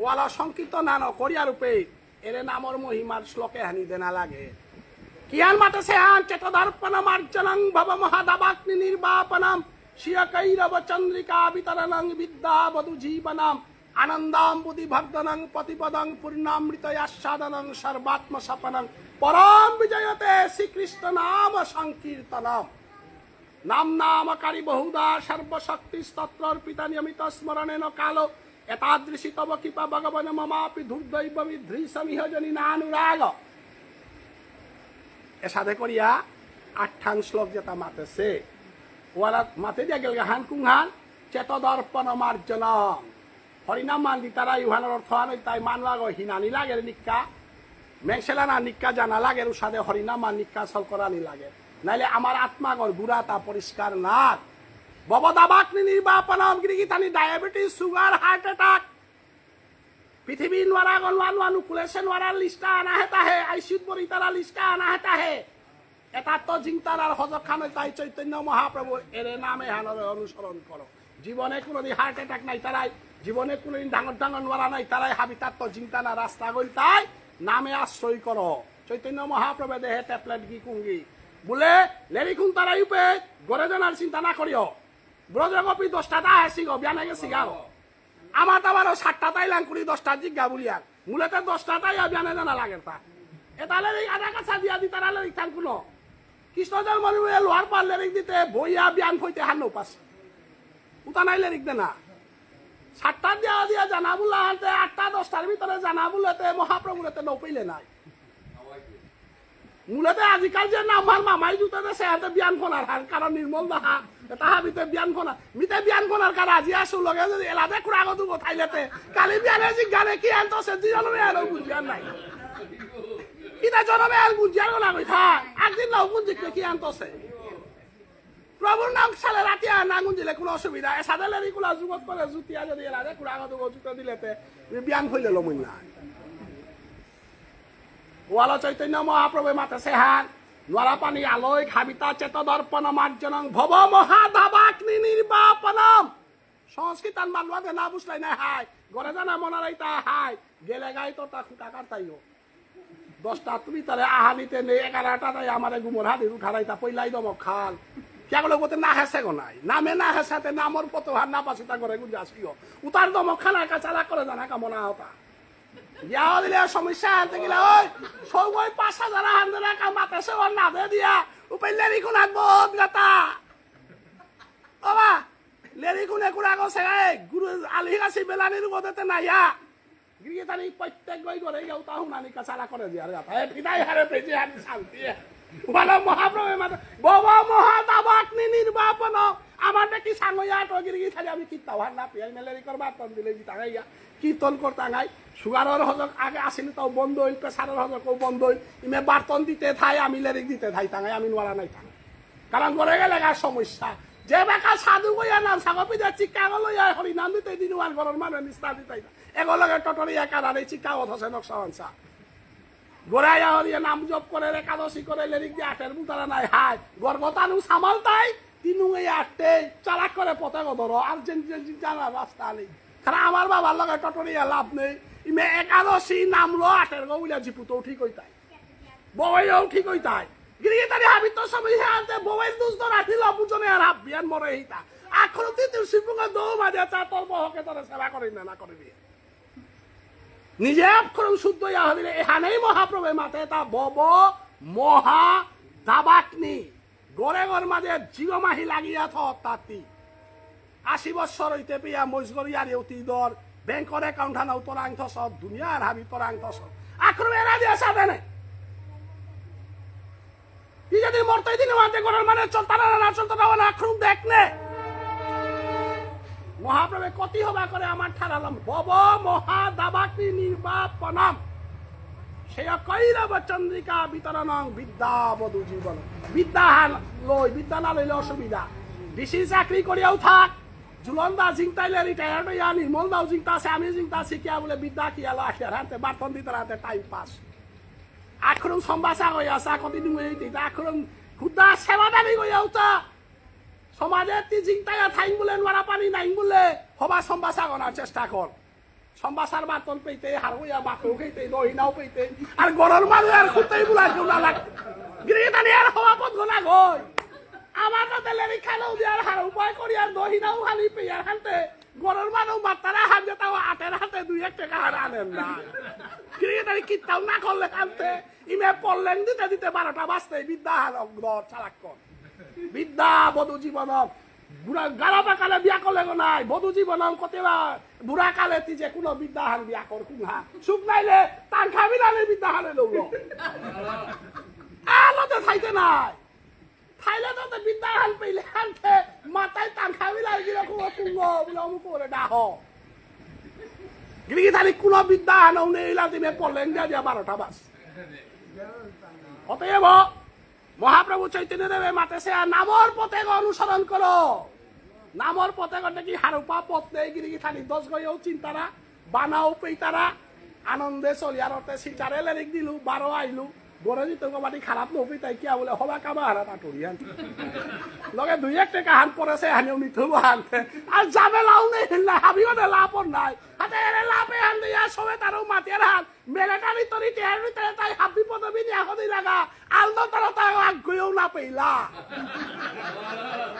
ওয়ালা সংকীর্তন নান করিয়া রূপে এর নামর মহিমার শ্লোকে হানি দেনা লাগে কিয়ান মাতেছে হান চেতদর্পণম আর্জনং ভব মহাদাবাগ্নি নির্বাপনম শিয়কৈরব চন্দ্রিকা বিতরণং বিদ্যা বধু জীবনম আনন্দাম বুদ্ধি ভক্তনং প্রতিপদং পূর্ণামৃত আস্বাদনং সর্বাত্ম সপনং পরম বিজয়তে শ্রীকৃষ্ণ নাম সংকীর্তনম নাম নামকারী বহুদা সর্বশক্তি স্তোত্রর্পিতা নিয়মিত স্মরণেন কালো এতাদৃশী তব কৃপা ভগবান মমাপি ধূর্দৈব বিধৃসমিহ জনি নানুরাগ এ সাথে করিয়া 8 শ্লোক যেটা মাতেছে ওরা মাতে দিয়া গেল হান কুংহান চেতদর্পণ মার্জন হরিনাম মান দি তারা ইহানের অর্থ আনই তাই মানলাগ হিনানি লাগে নিক্কা মেংসেলা না নিক্কা জানা লাগে সাথে হরিনাম মান নিক্কা সল করানি লাগে নাইলে আমার আত্মাগর গুড়া তা পরিষ্কার না ববদাবাগ্নি নির্বাপনম গিরিগি থানি ডায়াবেটিস সুগার হার্ট অ্যাটাক পৃথিবী নোয়ারা গনওয়ান অনুকুলেশন ওয়ারা লিস্টা আনা হেতা হে আইসিউত বরি তারা লিস্টা আনা হেতা হে এটা তো জিংতার আর হজক খানে তাই চৈতন্য মহাপ্রভু এর নামে হানর অনুসরণ করো জীবনে কোনোদিন হার্ট অ্যাটাক নাই তারাই জীবনে কোনোদিন ডাঙর ডাঙর নোয়ারা নাই তারাই হাবি তার তো জিংতানা রাস্তা গই তাই নামে আশ্রয় করো চৈতন্য মহাপ্রভু দেহে ট্যাবলেট গি কুঙ্গি বলে লেরি কুন তারাই উপে গড়ে জানার চিন্তা না করিও ব্রজগোপী 10টা আসি গো বিয়ানে গেছি গা আমার তো আবার 7টা তাই লাঙ্কুরি 10টা জিজ্ঞা বলিয়া মূলতে 10টা তাই বিয়ানে জানা লাগে তা এতালে আধা কাছা দিয়া দি তারা লেরি থান কোনো কৃষ্ণ জন্মনি লোহার পার লেরিক দিতে বইয়া বিয়ান ফইতে হানো পাস উতা নাই লেরিক দে না 7টা দিয়া দিয়া জানা বলা হাতে 8টা 10টার ভিতরে জানা বলতে মহাপ্রভুরেতে নপইলে নাই মূলত আজিকাল যে নামার মামাই জুতে দেশে হাতে বিয়ান ফোনার হার কারণ নির্মল দাহা তাহা মিতে বিয়ান ফোনা মিতে বিয়ান ফোনার কারণ আজি আসু লগে যদি এলাদে খুড়াগত গোথাইলেতে কালি বিয়ানে জিজ্ঞানে কি আনতো সে দুজনে আর বুঝিয়ান নাই কিনা জনমে আর বুঝিয়ান না কইথা একদিন লাউ বুঝিতে কি আনতোছে প্রভুর নাম সালে রাতে নাগুন দিলে কোনো অসুবিধা সাদালে রিকুলা যুগত করে জুতিয়া যদি এলাদে খুড়াগত গোজুতে দিলেতে বিয়ান ফইলে লমুন না ওয়ালা চৈতন্য মহাপ্রভু মাতেছে হান নোয়ারা পানি আলোয় খাবিতা চেত দর্পণ মার্জনং ভব মহাধাবাগ্নি নির্বাপনম সংস্কৃতান মানবাদে না বুঝলাই না হাই গড়ে জানা মনারাইতা হাই গেলে গাই তো তা কাকার তাইও 10টা তুমি তারে আহানিতে নেই 11টা তাই আমারে গুমর হাদি উঠারাইতা পইলাই দমক খাল কেগুলো বলতে না হেসে গো নাই নামে না হেসাতে নামর পত হার না পাছিতা করে গুজি আসিও উতার দমক খানার কাছে চালা করে জানা কামনা হতা বিয়া দিলে সমস্যা আনতে গেলে ওই সবাই 5,000 হান্ডরা কামাতেছে ওর না দে দিয়া উপাই লেরি কোন বহুত গাতা বাবা লেরি কোনে কুড়া গছে গুরু আলি গাছি বেলানির গদতে নাইয়া গিয়ে তারি প্রত্যেক গই করে গেউ তা হুনানি কাছালা করে দিয়া রে এ বিদায় হারে পেজি হানি শান্তি বলা মহাপ্রভু মাতা বাবা মহাদাবাগ্নি নির্বাপন আমার নাকি সাঙ্গয়া টগিরি খালি আমি কিত্তা হার না পিয়াই মেলেরি করবা তন দিলে জিতা গাইয়া কীর্তন করতা গাই সুগারের হজক আগে আসেনি তাও বন্ধ হইল প্রেসারের হজকও বন্ধ হইল ইমে বার্তন দিতে থাই আমি লেরিক দিতে থাই তাঙাই আমি নোয়ারা নাই থাক কারণ গড়ে গেলে গার সমস্যা যে বেকা সাধু গইয়া নাম সাগপিদা চিকা গল হরি নাম দিতে দিন ওয়ার ঘরের মানুষ নিস্তা দিতে এগুলোকে টটরি একাধারে চিকা অথসে নকশা গোড়াইয়া হরিয়া নাম জপ করে একাদশী করে লেরিক দিয়ে আটের বুতারা নাই হাই গর্গতানু সামাল তাই তিনু এই আটে চালাক করে পতাকা ধরো আর জানা রাস্তা নেই কারণ আমার বাবার লগে টটরিয়া লাভ নেই ইমে একাদশী নামলো আটের গৌলিয়া জিপুতো ঠিক হইতাই বউয়েও ঠিক হইতাই গিরিয়ে তারি হাবিত সময় আনতে বউয়ের দুষ তো রাখিল বুঝনে আর হাব বিয়ান মরে হিতা আখরতি তুই শিবুঙ্গা দৌ মাঝে চা তোর বহকে তোর সেবা করি না করে দিয়ে নিজে অক্ষরম শুদ্ধ ইয়া হলিলে এখানেই মহাপ্রভু মাতে তা বব মহা দাবাগ্নি গড়ে গড় মাঝে জীবমাহি লাগিয়া থাতি 80 বছর হইতে পেয়া মজগরিয়ার অতি দর ব্যাংকর একাউন্ট হানা উত্তরাংশ সব দুনিয়ার হাবি তরাংশ সব আক্রমে এরা দিয়ে সাথে নেই কি যদি মরতে দিন মাঝে গড়ের মানে চলতা না চলতা না আক্রম দেখ নে মহাপ্রভু কতি হবা করে আমার ঠারালাম বব মহা দাবাগ্নি নির্বাপনম সে কৈরব চন্দ্রিকা বিতরণং বিদ্যা বধু জীবন বিদ্যা লই বিদ্যা না লইলে অসুবিধা ডিসি চাকরি করিয়াও থাক জুলন্দা জিংতাইলে রিটায়ার্ড হইয়া নির্মল দাও জিংতা আছে আমি জিংতা শিখিয়া বলে বিদ্যা কি আলো আসে হাতে বার্তন দিতে রাতে টাইম পাস আখরম সম্বাসা হইয়া চা কতদিন দিতে আখরম খুদা সেবাদারি হইয়াও তা সমাজে তি জিংতাইয়া থাইন বলে নোয়ারা পানি নাইন বলে হবা সম্বাসা করার চেষ্টা কর সম্বাসার বাতন পেইতে হার হইয়া বাকও খাইতে দহিনাও পেইতে আর গরর মানুষ আর খুঁতেই বুলা কেউ না লাগ গিরিদানি আর হওয়া পথ গোনা গই আমার তো লেরি খালেও দিয়ার হার উপায় করি আর দহিনাও খালি পেয়ার হানতে গরর মানুষ বার্তারা হান যে তাও আটের হাতে 2-1 টাকা হার আনেন না গিরিদানি কিত্তাও না করলে হানতে ইমে পড়লেন দিতে দিতে 12টা বাজতে বিদ্যা হার ঘর চালাক কর বিদ্যা বধু জীবনম বুড়া গালাবা কালে বিয়া করলে নাই বধু জীবনম কতেবা বুড়া কালে তি যে কোনো বিদ্যা হান বিয়া কর কুহা সুখ নাইলে তান খাবি নালে বিদ্যা হানে লৌল আলোতে থাইতে নাই থাইলে তো বিদ্যা হান পেইলে হানতে মাথায় তান খাবি লাগে কিরকম কুঙ্গ বলে অমুক করে ডাহ গিরি তাহলে কোনো বিদ্যা হানও নেই দিনে পড়লেন দিয়া 12টা বাস অতএব মহাপ্রভু চৈতন্য দেবে মাতেছে নামর পথে অনুসরণ করো নামর পথে কি হারুপা পথ নেই গিরি খালি 10 গইও চিন্তারা বানাও পেইতারা আনন্দে চলিয়ার অর্থে সিটারে লেরিক দিলু 12 আইলু গড়ে দিত বাড়ি খারাপ নবি তাই কিয়া বলে হবা কাবা হারা টাটুরিয়ান লগে 2-1 টাকা হান পড়েছে হানিও নিথব হানতে আর যাবে লাউ নেই না হাবিও না লাভ নাই হাতে এর লাভে হান দিয়া সবে তারও মাটির হান মেলেটারি তরি টের ভিতরে তাই হাবি পদবি নিয়া হদি লাগা আলদো তারা তা আগ্রহও না পেইলা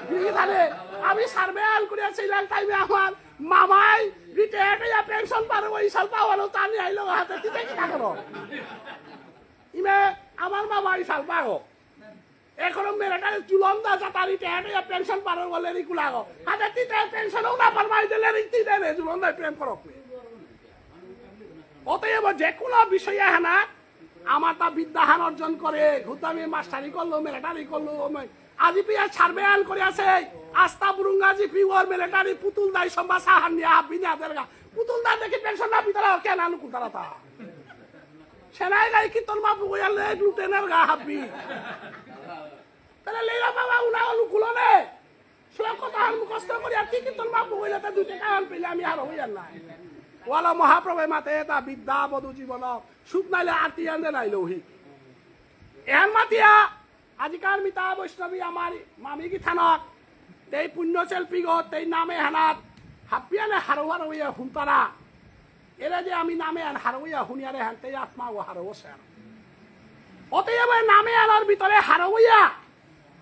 কি জানে আমি সার্ভে আল করিয়াছিলাম টাইমে আমার মামাই রিটায়ার্ড হইয়া পেনশন পারো ওই সাল পাওয়ালো তানি আইলো হাতে দিতে কি না করো ইমে আমার মামা এই সাল পাগো এখন মেয়েটার চুলন্দা যাতারি টেহাটে পেনশন পারো বলে রিকুলাগো হাতে তিতে পেনশনও না পারবাই দিলে রিক্তি দেবে চুলন্দায় প্রেম করক অতএব যে কোনো বিষয়ে হানা আমার তা বিদ্যাহান অর্জন করে ঘুতামি মাস্টারি করলো মিলিটারি করলো আজি পিয়া সার্ভেয়ান করে আছে আস্তা বুরুঙ্গা জিপি ওর মিলিটারি পুতুল দাই সম্বা সাহান নিয়ে হাবি না দেরগা পুতুল দা দেখি পেনশন না বিতরা কেন আলু কুতারা তা সেনাই গাই কি তোর বাবু কইলে লুটেনের গা হাবি তাহলে লেলা বাবা উনা আলু কুলনে সব কথা আমি কষ্ট করি আর কি তোর বাবু কইলে তা দুই টাকা আন পেলে আমি আর হইয়ার না ওয়ালা মহাপ্রভু মাতে তা বিদ্যা বধু জীবন সুখ নাইলে আরতি আনতে নাইলো হি এহান মাতিয়া আজিকার মিতা বৈষ্ণবী আমার মামি কি থানক তেই পুণ্য চেলপি গো তেই নামে হানাত হাপিয়ানে হারোয়ার হইয়া হুনতারা এরা যে আমি নামে আন হারোইয়া হুনিয়ারে হান তেই আত্মা ও হারোছে অতএব নামে আনার ভিতরে হারোইয়া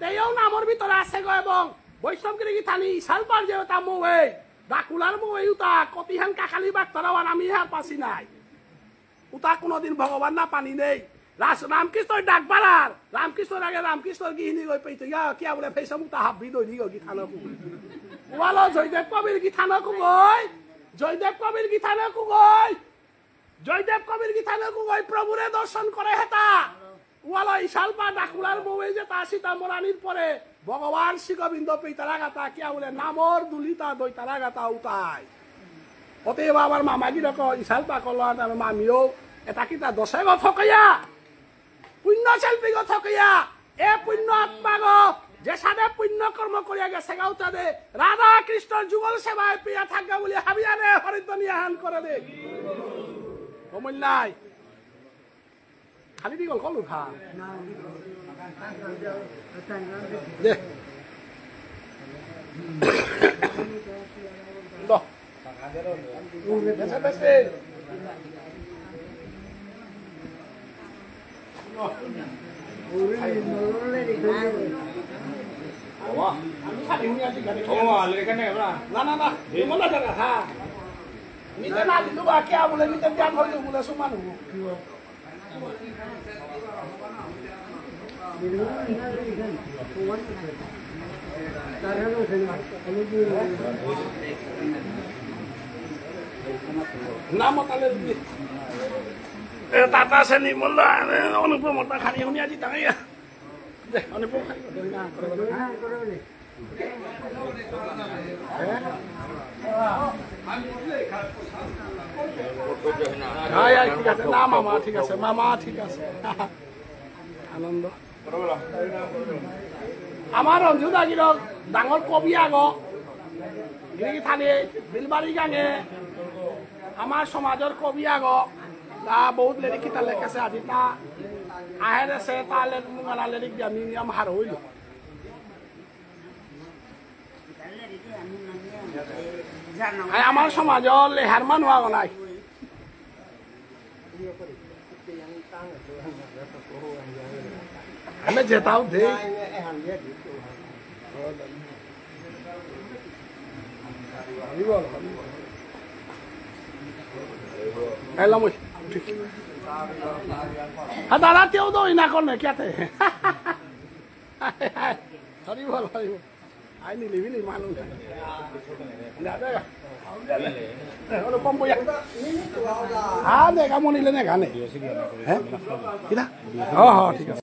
তেইও নামর ভিতরে আছে গো এবং বৈষ্ণবগিরি কি থানি ইসাল পার যে তা মোয়ে ডাকুলার মোয়ে উতা কতিহান কাকালি বাক্তারাওয়ান আমি হার পাছি নাই উতা কোনোদিন ভগবান না পানি নেই রামকৃষ্ণর ডাক বাড়ার রামকৃষ্ণর আগে রামকৃষ্ণর গিহিনী গই পেইতো কিয়া বলে ফেসা মুক্তা হাবি দই গো গীতানকু ওয়ালো জয়দেব কবির গীতানকু গই জয়দেব কবির গীতানকু গই জয়দেব কবির গীতানকু গই প্রভুরে দর্শন করে হেতা ওয়ালো ইশালপা ডাকুলার বউয়ে যে তা সীতা মরানির পরে ভগবান শ্রী গোবিন্দ পেইতারা গাতা কিয়া বলে নামর দুলিতা দইতারা গাতা উতাই অতএব আমার মামাগি রক ইশালপা কল আমার মামিও এটা কিতা দশে গো থকইয়া পুণ্য শিল্পী গো থকইয়া এ পুণ্য আত্মা গো যে সাদে পুণ্য কর্ম করিয়া গেছে গাও তাদে রাধা কৃষ্ণর যুগল সেবায় প্রিয়া থাকা বলে হাবিয়ানে হরিদ্বনিয়া হান করে দে কমল্লাই খালি দি গল কলু খা দে দ বেসে Tata seni mula অনুপম তা খানি হুনি আজি তাই দে অনুপম খানি না করে হাই হাই ঠিক আছে না মামা ঠিক আছে মামা ঠিক আছে আনন্দ আমার অঞ্জু দাগির ডাঙর কবি আগ গিরি থানি বিলবাড়ি গাঙে আমার সমাজের কবি আগ তা বহুত লেরিক কিতা লেখেছে আজি তা আহের আছে তা মুগানা লেরিক দিয়া মিনিয়াম হার হইল আমার সমাজের লেহার মানুষ আগ নাই আমি যেতাও দে এলাম দাদা তেও তো না করনে কেতে হরি বল আই নি লিবি নি মানুষ দাদা অনুপম বইয়া হ্যাঁ দেখা মনিলে না গানে হ্যাঁ কিনা হ ঠিক আছে